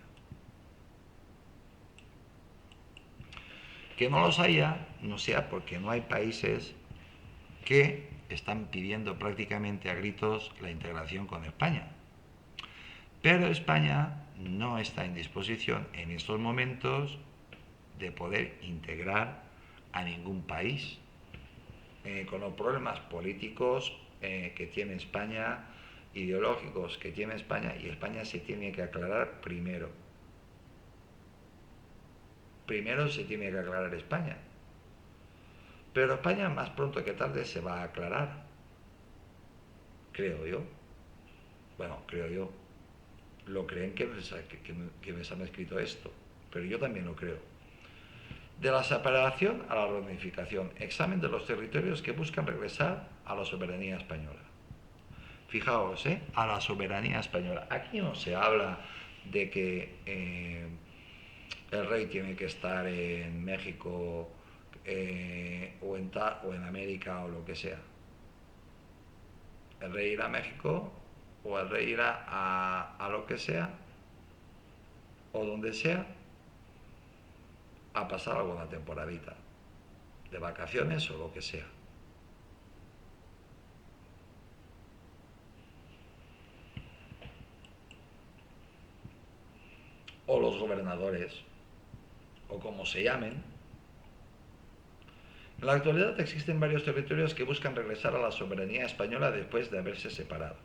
Que no los haya, no sea porque no hay países que están pidiendo prácticamente a gritos la integración con España. Pero España no está en disposición en estos momentos de poder integrar a ningún país. Con los problemas políticos que tiene España, ideológicos que tiene España, y España se tiene que aclarar primero. Primero se tiene que aclarar España. Pero España más pronto que tarde se va a aclarar. Creo yo. Bueno, creo yo. Lo creen quienes han escrito esto, pero yo también lo creo. De la separación a la reunificación, examen de los territorios que buscan regresar a la soberanía española. Fijaos, a la soberanía española. Aquí no se habla de que el rey tiene que estar en México o en América o lo que sea. El rey irá a México o el rey irá a lo que sea o donde sea a pasar alguna temporadita de vacaciones o lo que sea. O los gobernadores, o como se llamen. En la actualidad existen varios territorios que buscan regresar a la soberanía española después de haberse separado.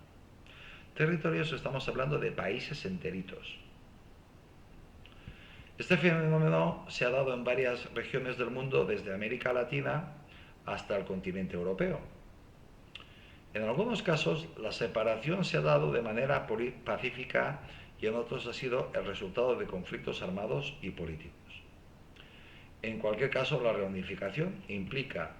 Territorios, estamos hablando de países enteritos. Este fenómeno se ha dado en varias regiones del mundo, desde América Latina hasta el continente europeo. En algunos casos, la separación se ha dado de manera pacífica y en otros ha sido el resultado de conflictos armados y políticos. En cualquier caso, la reunificación implica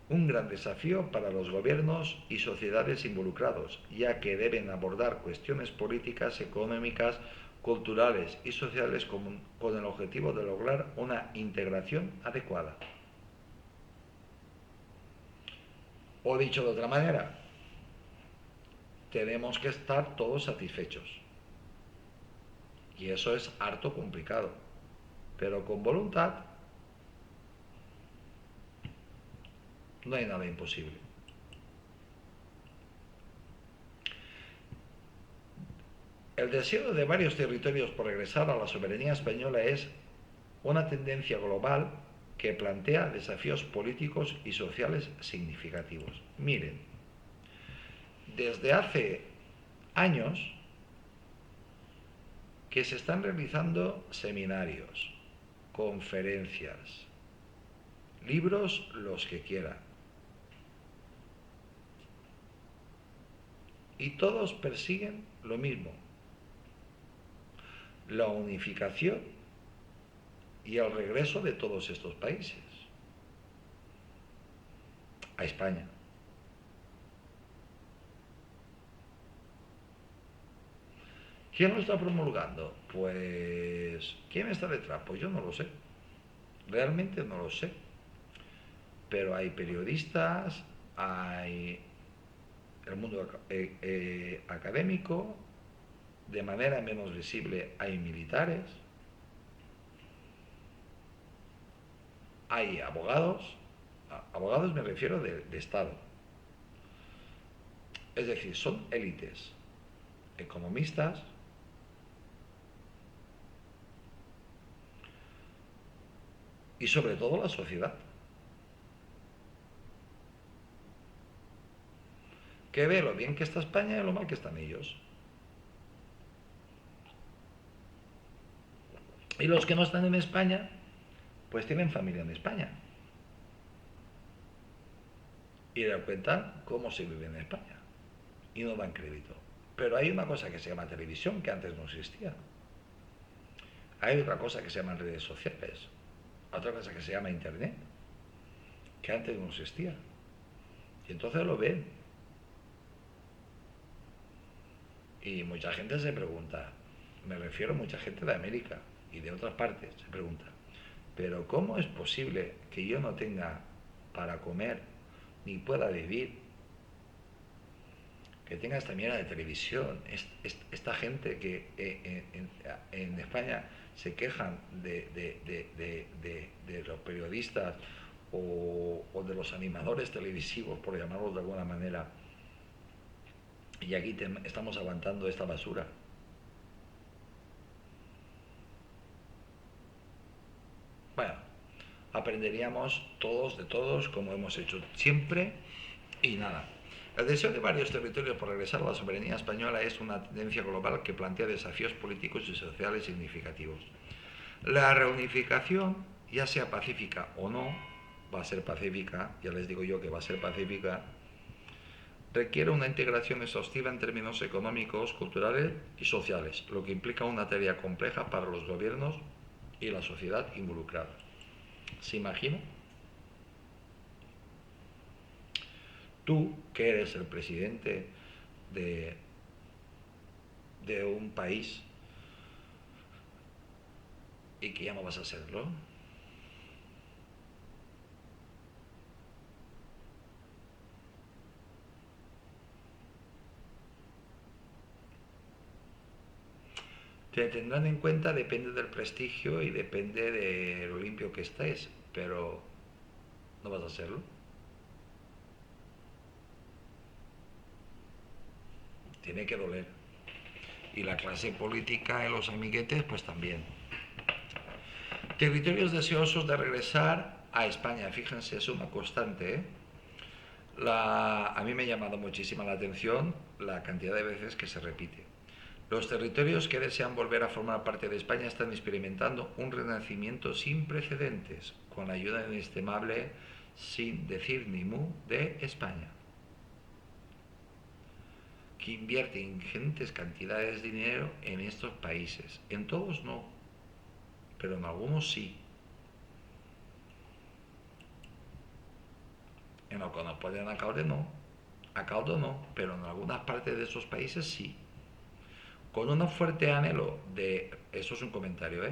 un gran desafío para los gobiernos y sociedades involucrados, ya que deben abordar cuestiones políticas, económicas, culturales y sociales con el objetivo de lograr una integración adecuada. O dicho de otra manera, tenemos que estar todos satisfechos. Y eso es harto complicado. Pero con voluntad no hay nada imposible. El deseo de varios territorios por regresar a la soberanía española es una tendencia global que plantea desafíos políticos y sociales significativos. Miren, desde hace años que se están realizando seminarios, conferencias, libros los que quieran. Y todos persiguen lo mismo: la unificación y el regreso de todos estos países a España. ¿Quién lo está promulgando? Pues, ¿quién está detrás? Pues yo no lo sé. Realmente no lo sé. Pero hay periodistas, hay el mundo académico, de manera menos visible hay militares, hay abogados, abogados me refiero de Estado, es decir, son élites, economistas, y sobre todo la sociedad, que ve lo bien que está España y lo mal que están ellos. Y los que no están en España, pues tienen familia en España. Y dan cuenta cómo se vive en España. Y no dan crédito. Pero hay una cosa que se llama televisión, que antes no existía. Hay otra cosa que se llaman redes sociales. Otra cosa que se llama Internet, que antes no existía. Y entonces lo ven. Y mucha gente se pregunta, me refiero a mucha gente de América y de otras partes, se pregunta, pero ¿cómo es posible que yo no tenga para comer ni pueda vivir? Que tenga esta mierda de televisión, esta gente que en España se quejan de los periodistas o de los animadores televisivos, por llamarlos de alguna manera, y aquí estamos aguantando esta basura. Bueno, aprenderíamos todos de todos, como hemos hecho siempre, y nada. El deseo de varios territorios por regresar a la soberanía española es una tendencia global que plantea desafíos políticos y sociales significativos. La reunificación, ya sea pacífica o no, va a ser pacífica, ya les digo yo que va a ser pacífica, requiere una integración exhaustiva en términos económicos, culturales y sociales, lo que implica una tarea compleja para los gobiernos y la sociedad involucrada. ¿Se imagina? Tú, que eres el presidente de, de un país y que ya no vas a serlo, te tendrán en cuenta, depende del prestigio y depende de lo limpio que estés, pero no vas a serlo. Tiene que doler. Y la clase política y los amiguetes, pues también. Territorios deseosos de regresar a España, fíjense, es una constante, ¿eh? A mí me ha llamado muchísima la atención la cantidad de veces que se repite. Los territorios que desean volver a formar parte de España están experimentando un renacimiento sin precedentes, con la ayuda inestimable, sin decir ni mu, de España, que invierte ingentes cantidades de dinero en estos países. En todos no, pero en algunos sí. En lo que nos ponen a caldo no, pero en algunas partes de esos países sí. Con un fuerte anhelo de, eso es un comentario,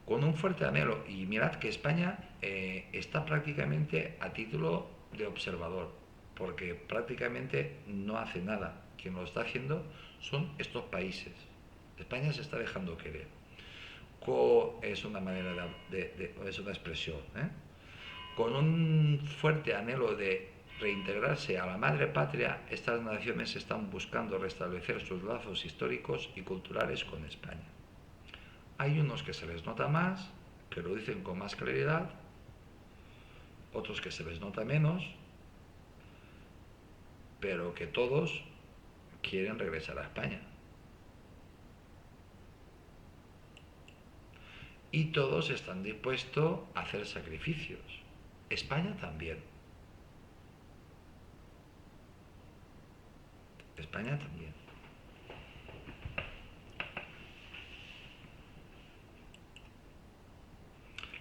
con un fuerte anhelo, y mirad que España está prácticamente a título de observador, porque prácticamente no hace nada. Quien lo está haciendo son estos países. España se está dejando querer. Es una manera es una expresión, con un fuerte anhelo de reintegrarse a la madre patria, estas naciones están buscando restablecer sus lazos históricos y culturales con España. Hay unos que se les nota más, que lo dicen con más claridad, otros que se les nota menos, pero que todos quieren regresar a España. Y todos están dispuestos a hacer sacrificios. España también. España también.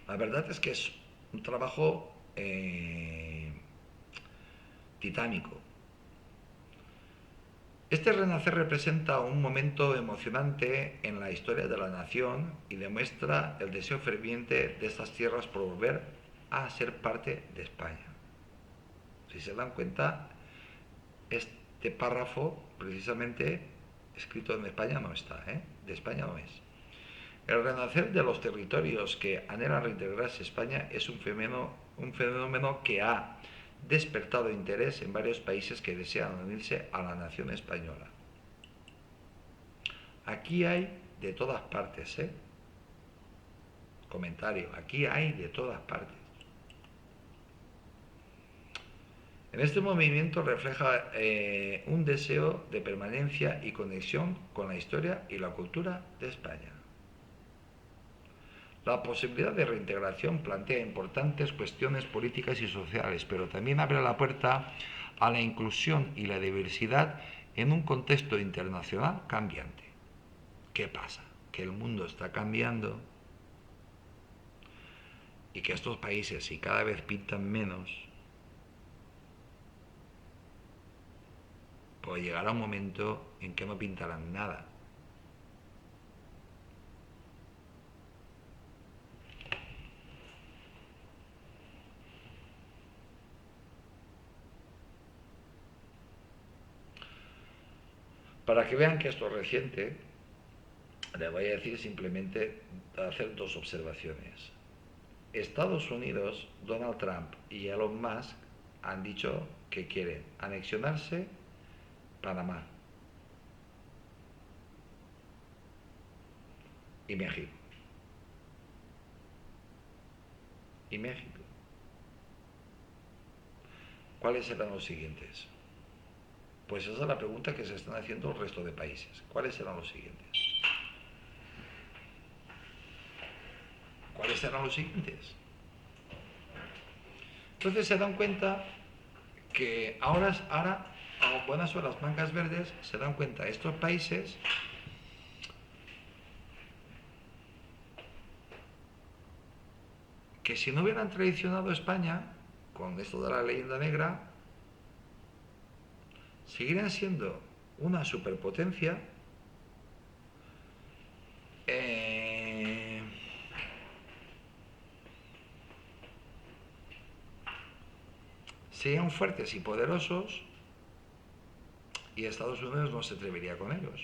La verdad es que es un trabajo titánico. Este renacer representa un momento emocionante en la historia de la nación y demuestra el deseo ferviente de estas tierras por volver a ser parte de España. Si se dan cuenta, este párrafo, precisamente, escrito en España no está, ¿eh? De España no es. El renacer de los territorios que anhelan reintegrarse a España es un fenómeno que ha despertado interés en varios países que desean unirse a la nación española. Aquí hay de todas partes, ¿eh? Comentario, aquí hay de todas partes. En este movimiento refleja un deseo de permanencia y conexión con la historia y la cultura de España. La posibilidad de reintegración plantea importantes cuestiones políticas y sociales, pero también abre la puerta a la inclusión y la diversidad en un contexto internacional cambiante. ¿Qué pasa? Que el mundo está cambiando y que estos países, si cada vez pintan menos, pues llegará un momento en que no pintarán nada. Para que vean que esto es reciente, les voy a decir simplemente hacer dos observaciones. Estados Unidos, Donald Trump y Elon Musk han dicho que quieren anexionarse Panamá y México. ¿Y México? ¿Cuáles serán los siguientes? Pues esa es la pregunta que se están haciendo el resto de países. ¿Cuáles serán los siguientes? ¿Cuáles serán los siguientes? Entonces se dan cuenta que ahora a buenas horas mangas verdes, se dan cuenta estos países que si no hubieran traicionado España con esto de la leyenda negra, seguirían siendo una superpotencia serían fuertes y poderosos y Estados Unidos no se atrevería con ellos.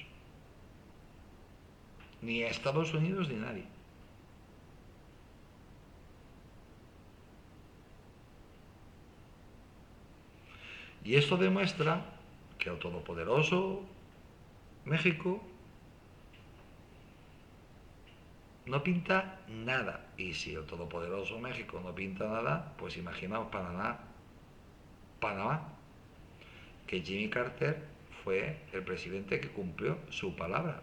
Ni a Estados Unidos ni nadie. Y esto demuestra que el todopoderoso México no pinta nada. Y si el todopoderoso México no pinta nada, pues imaginaos Panamá, que Jimmy Carter fue el presidente que cumplió su palabra.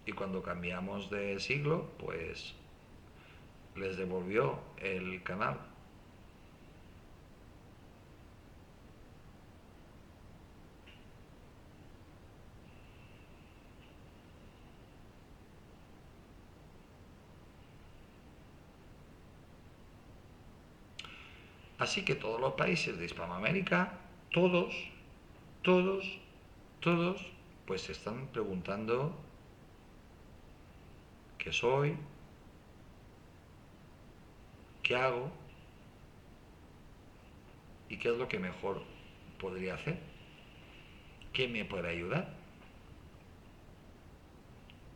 Y cuando cambiamos de siglo, pues les devolvió el canal. Así que todos los países de Hispanoamérica, todos, todos, todos, pues se están preguntando qué soy, qué hago y qué es lo que mejor podría hacer, qué me puede ayudar.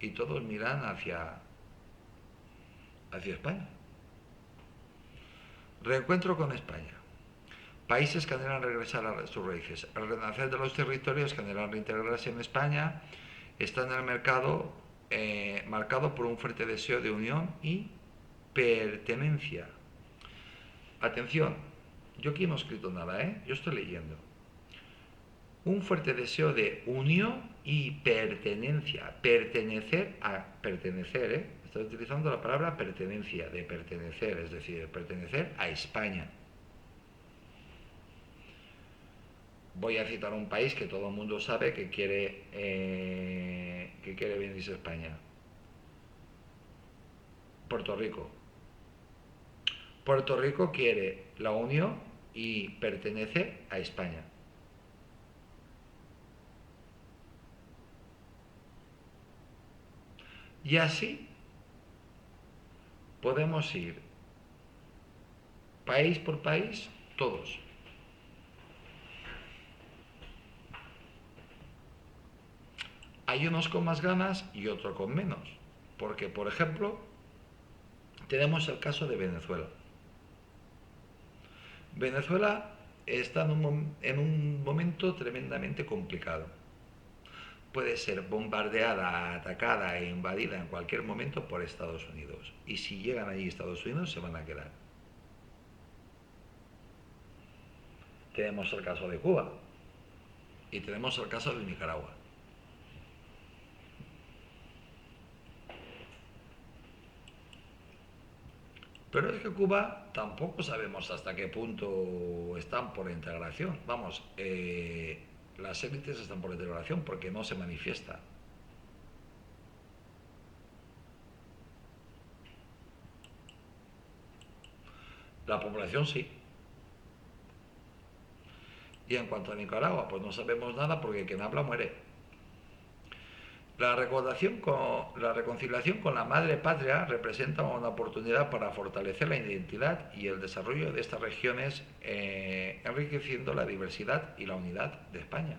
Y todos miran hacia España. Reencuentro con España. Países que anhelan regresar a sus raíces. El renacer de los territorios que anhelan reintegrarse en España está en el mercado marcado por un fuerte deseo de unión y pertenencia. Atención, yo aquí no he escrito nada, yo estoy leyendo. Un fuerte deseo de unión y pertenencia. Pertenecer. Estoy utilizando la palabra pertenencia, de pertenecer, es decir, pertenecer a España. Voy a citar un país que todo el mundo sabe que quiere venirse a España. Puerto Rico. Puerto Rico quiere la unión y pertenece a España. Y así podemos ir país por país, todos. Hay unos con más ganas y otros con menos. Porque, por ejemplo, tenemos el caso de Venezuela. Venezuela está en un momento tremendamente complicado. Puede ser bombardeada, atacada e invadida en cualquier momento por Estados Unidos. Y si llegan allí Estados Unidos, se van a quedar. Tenemos el caso de Cuba y tenemos el caso de Nicaragua. Pero es que Cuba tampoco sabemos hasta qué punto están por integración. Vamos, las élites están por integración porque no se manifiesta. La población sí. Y en cuanto a Nicaragua, pues no sabemos nada porque quien habla muere. La reconciliación con la madre patria representa una oportunidad para fortalecer la identidad y el desarrollo de estas regiones, enriqueciendo la diversidad y la unidad de España.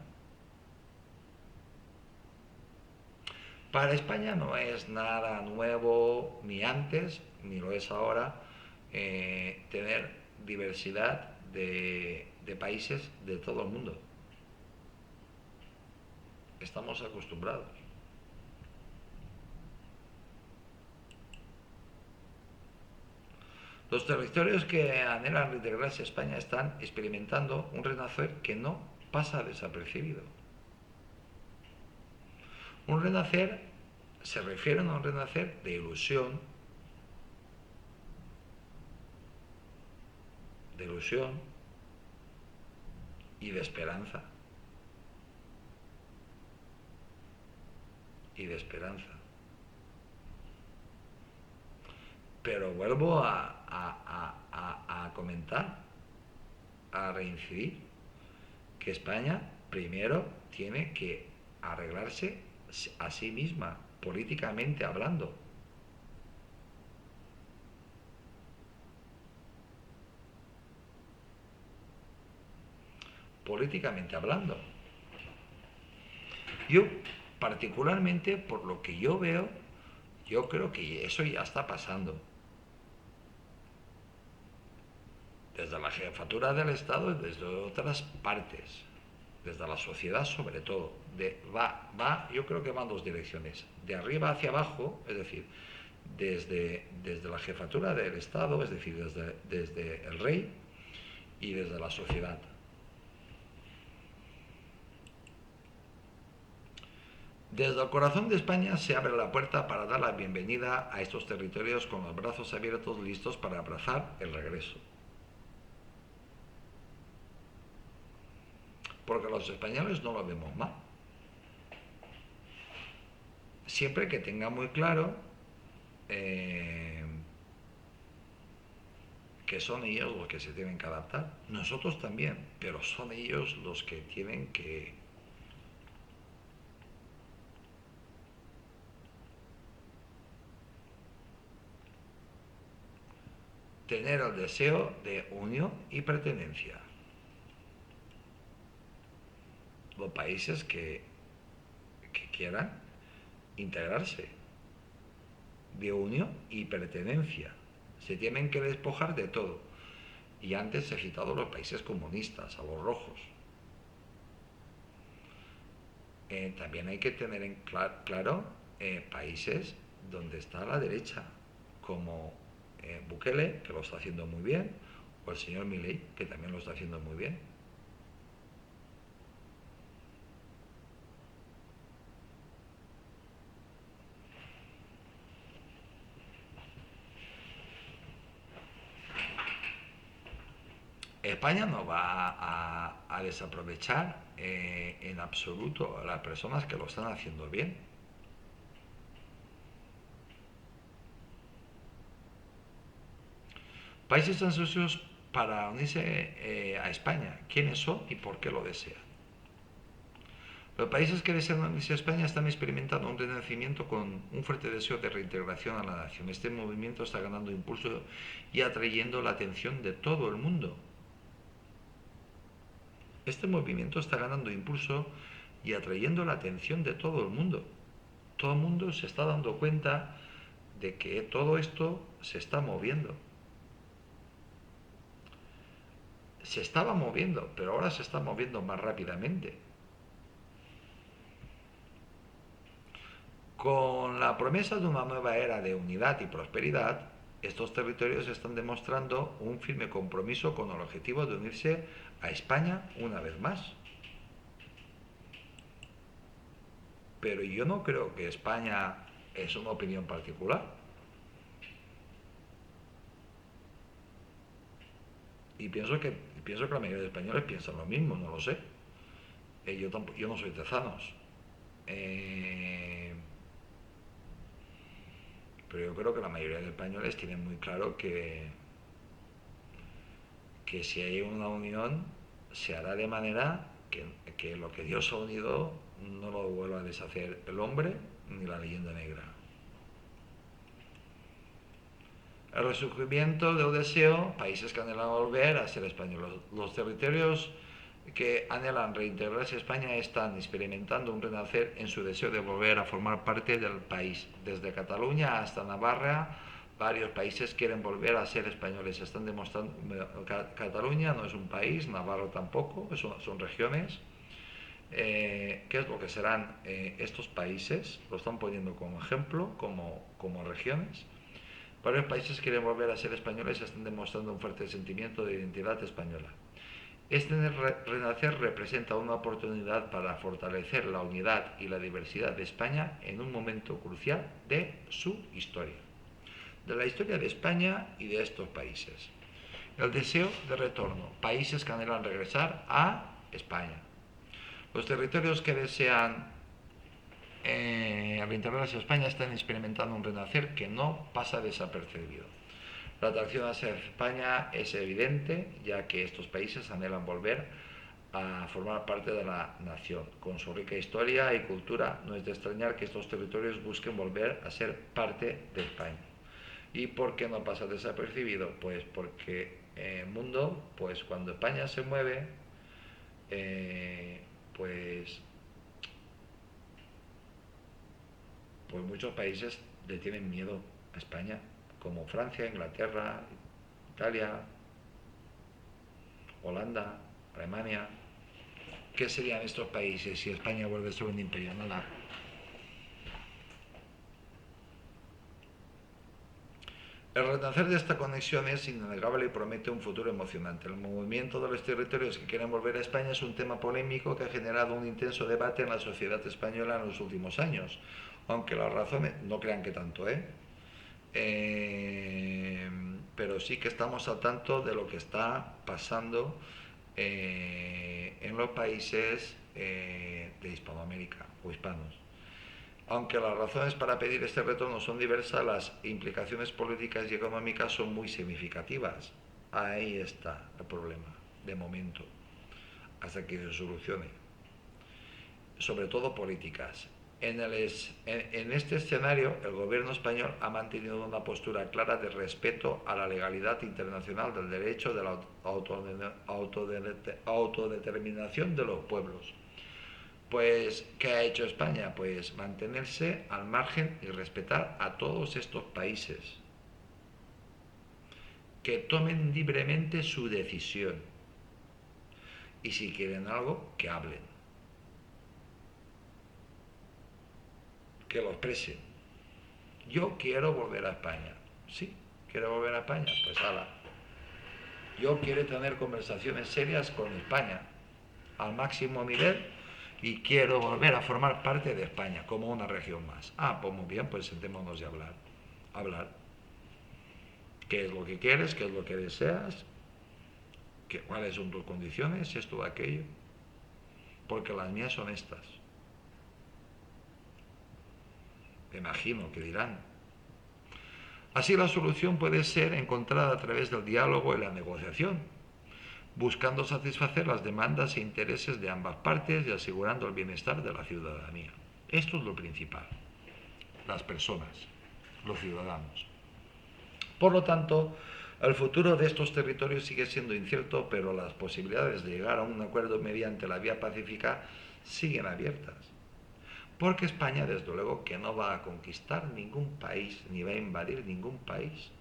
Para España no es nada nuevo, ni antes, ni lo es ahora, tener diversidad de países de todo el mundo. Estamos acostumbrados. Los territorios que anhelan reintegrarse a España están experimentando un renacer que no pasa desapercibido. Un renacer se refiere a un renacer de ilusión y de esperanza. Y de esperanza. Pero vuelvo a comentar, a reincidir, que España primero tiene que arreglarse a sí misma, políticamente hablando. Políticamente hablando. Yo, particularmente, por lo que yo veo, yo creo que eso ya está pasando. Desde la jefatura del Estado y desde otras partes, desde la sociedad sobre todo. Yo creo que van dos direcciones, de arriba hacia abajo, es decir, desde la jefatura del Estado, es decir, desde el rey y desde la sociedad. Desde el corazón de España se abre la puerta para dar la bienvenida a estos territorios con los brazos abiertos, listos para abrazar el regreso. Porque los españoles no lo vemos mal. Siempre que tenga muy claro que son ellos los que se tienen que adaptar. Nosotros también, pero son ellos los que tienen que tener el deseo de unión y pertenencia. Los países que quieran integrarse, de unión y pertenencia, se tienen que despojar de todo. Y antes he citado los países comunistas, a los rojos. También hay que tener en claro países donde está la derecha, como Bukele, que lo está haciendo muy bien, o el señor Milei, que también lo está haciendo muy bien. España no va a desaprovechar en absoluto a las personas que lo están haciendo bien. Países ansiosos para unirse a España. ¿Quiénes son y por qué lo desean? Los países que desean unirse a España están experimentando un renacimiento con un fuerte deseo de reintegración a la nación. Este movimiento está ganando impulso y atrayendo la atención de todo el mundo. Este movimiento está ganando impulso y atrayendo la atención de todo el mundo. Todo el mundo se está dando cuenta de que todo esto se está moviendo. Se estaba moviendo, pero ahora se está moviendo más rápidamente. Con la promesa de una nueva era de unidad y prosperidad, estos territorios están demostrando un firme compromiso con el objetivo de unirse a España una vez más. Pero yo no creo que España es una opinión particular. Y pienso que la mayoría de españoles piensan lo mismo, no lo sé. Yo no soy tezanos. Pero yo creo que la mayoría de españoles tienen muy claro que si hay una unión se hará de manera que lo que Dios ha unido no lo vuelva a deshacer el hombre ni la leyenda negra. El resurgimiento del deseo, países que anhelan volver a ser españoles. Los territorios que anhelan reintegrarse a España están experimentando un renacer en su deseo de volver a formar parte del país. Desde Cataluña hasta Navarra, varios países quieren volver a ser españoles. Están demostrando, Cataluña no es un país, Navarra tampoco, son regiones. ¿Qué es lo que serán estos países? Lo están poniendo como ejemplo, como regiones. Varios países quieren volver a ser españoles y están demostrando un fuerte sentimiento de identidad española. Este renacer representa una oportunidad para fortalecer la unidad y la diversidad de España en un momento crucial de su historia, de la historia de España y de estos países. El deseo de retorno, países que anhelan regresar a España. Los territorios que desean reintegrarse a España están experimentando un renacer que no pasa desapercibido. La atracción hacia España es evidente, ya que estos países anhelan volver a formar parte de la nación. Con su rica historia y cultura, no es de extrañar que estos territorios busquen volver a ser parte de España. ¿Y por qué no pasa desapercibido? Pues porque el mundo, pues cuando España se mueve, pues muchos países le tienen miedo a España, como Francia, Inglaterra, Italia, Holanda, Alemania. ¿Qué serían estos países si España vuelve a ser un imperio? Nada. El renacer de esta conexión es innegable y promete un futuro emocionante. El movimiento de los territorios que quieren volver a España es un tema polémico que ha generado un intenso debate en la sociedad española en los últimos años. Aunque las razones, no crean que tanto, pero sí que estamos al tanto de lo que está pasando en los países de Hispanoamérica o hispanos. Aunque las razones para pedir este retorno son diversas, las implicaciones políticas y económicas son muy significativas. Ahí está el problema, de momento, hasta que se solucione. Sobre todo políticas. En este escenario, el gobierno español ha mantenido una postura clara de respeto a la legalidad internacional del derecho de la autodeterminación de los pueblos. Pues, ¿qué ha hecho España? Pues mantenerse al margen y respetar a todos estos países. Que tomen libremente su decisión. Y si quieren algo, que hablen. Que lo expresen. Yo quiero volver a España. Sí, quiero volver a España. Pues hala. Yo quiero tener conversaciones serias con España al máximo nivel y quiero volver a formar parte de España como una región más. Pues muy bien, pues sentémonos y hablar. ¿Qué es lo que quieres? ¿Qué es lo que deseas? ¿Cuáles son tus condiciones? Esto o aquello. Porque las mías son estas. Me imagino que dirán. Así la solución puede ser encontrada a través del diálogo y la negociación, buscando satisfacer las demandas e intereses de ambas partes y asegurando el bienestar de la ciudadanía. Esto es lo principal, las personas, los ciudadanos. Por lo tanto, el futuro de estos territorios sigue siendo incierto, pero las posibilidades de llegar a un acuerdo mediante la vía pacífica siguen abiertas. Porque España, desde luego, que no va a conquistar ningún país, ni va a invadir ningún país.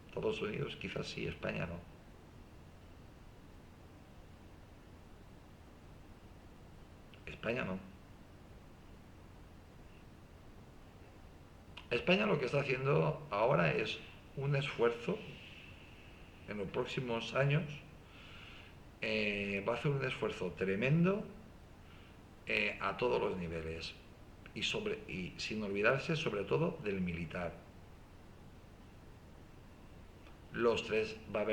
Estados Unidos quizás sí, España no. España no. España lo que está haciendo ahora es un esfuerzo en los próximos años. Va a hacer un esfuerzo tremendo a todos los niveles y sin olvidarse sobre todo del militar. Los tres va a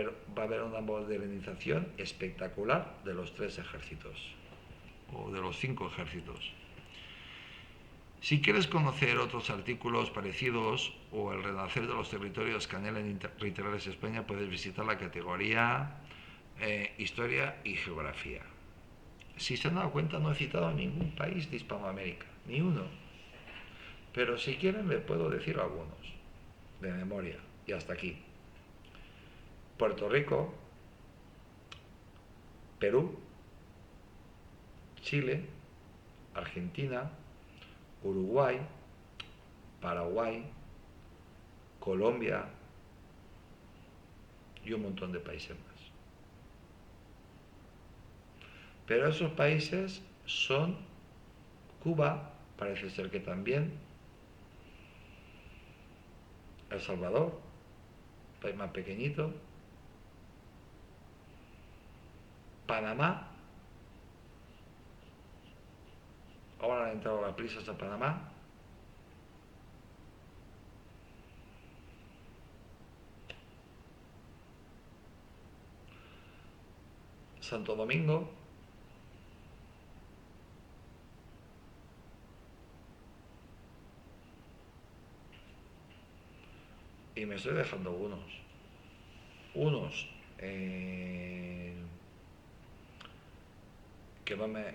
haber una modernización espectacular de los tres ejércitos o de los 5 ejércitos. Si quieres conocer otros artículos parecidos o el renacer de los territorios que anhelan reintegrarse a España, puedes visitar la categoría Historia y Geografía. Si se han dado cuenta, no he citado ningún país de Hispanoamérica, ni uno. Pero si quieren, les puedo decir algunos, de memoria, y hasta aquí. Puerto Rico, Perú, Chile, Argentina, Uruguay, Paraguay, Colombia y un montón de países más. Pero esos países son Cuba, parece ser que también, El Salvador, país más pequeñito, Panamá, ahora han entrado las prisas a Panamá, Santo Domingo, y me estoy dejando unos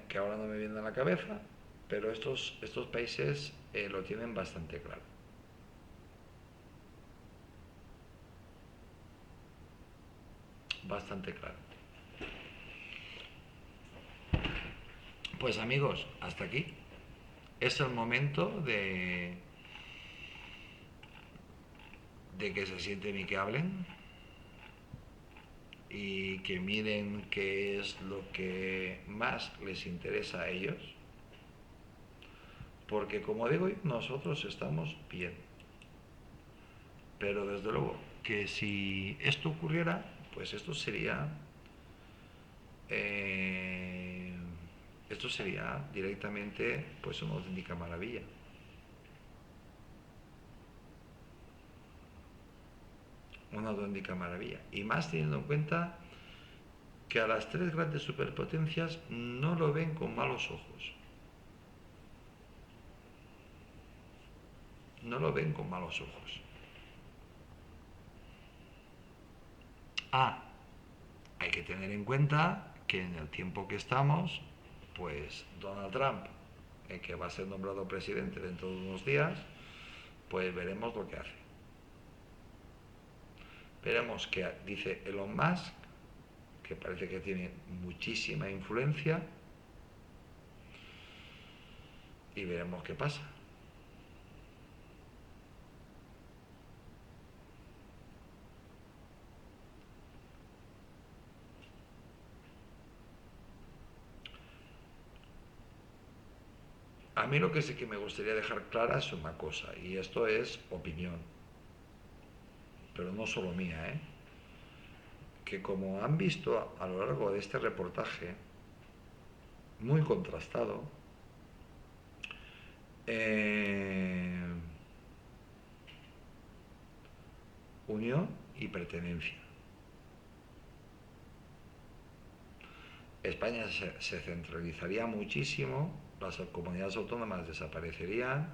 que ahora no me vienen a la cabeza, pero estos países lo tienen bastante claro. Bastante claro. Pues amigos, hasta aquí. Es el momento de que se sienten y que hablen y que miren qué es lo que más les interesa a ellos, porque como digo, nosotros estamos bien, pero desde luego que si esto ocurriera, pues eh, esto sería directamente pues una auténtica maravilla. Una auténtica maravilla. Y más teniendo en cuenta que a las tres grandes superpotencias no lo ven con malos ojos. No lo ven con malos ojos. Hay que tener en cuenta que en el tiempo que estamos, pues Donald Trump, que va a ser nombrado presidente dentro de unos días, pues veremos lo que hace. Veremos qué dice Elon Musk, que parece que tiene muchísima influencia, y veremos qué pasa. A mí lo que sí que me gustaría dejar clara es una cosa, y esto es opinión, pero no solo mía, que como han visto a lo largo de este reportaje, muy contrastado, unión y pertenencia. España se centralizaría muchísimo, las comunidades autónomas desaparecerían,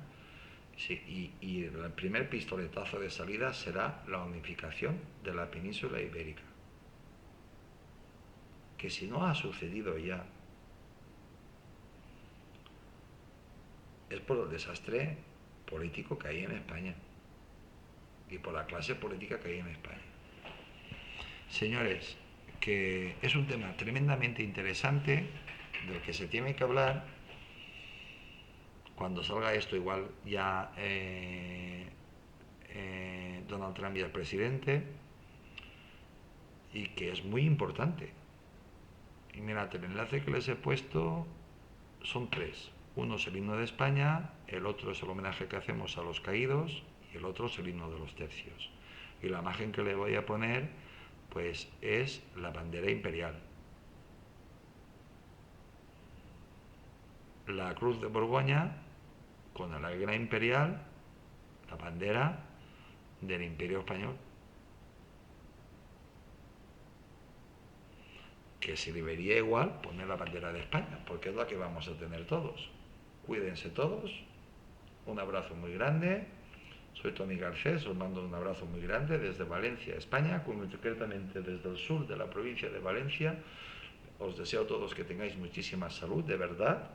sí, y el primer pistoletazo de salida será la unificación de la península ibérica. Que si no ha sucedido ya, es por el desastre político que hay en España y por la clase política que hay en España. Señores, que es un tema tremendamente interesante del que se tiene que hablar Cuando salga esto igual ya Donald Trump ya es presidente, y que es muy importante. Y mirad, el enlace que les he puesto son tres. Uno es el himno de España, el otro es el homenaje que hacemos a los caídos y el otro es el himno de los tercios. Y la imagen que le voy a poner pues es la bandera imperial. La cruz de Borgoña con el águila imperial, la bandera del Imperio Español. Que se debería igual poner la bandera de España, porque es la que vamos a tener todos. Cuídense todos, un abrazo muy grande. Soy Tony Garcés, os mando un abrazo muy grande desde Valencia, España, concretamente desde el sur de la provincia de Valencia. Os deseo a todos que tengáis muchísima salud, de verdad,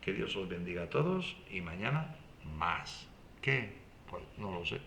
que Dios os bendiga a todos y mañana más. ¿Qué? Pues no lo sé.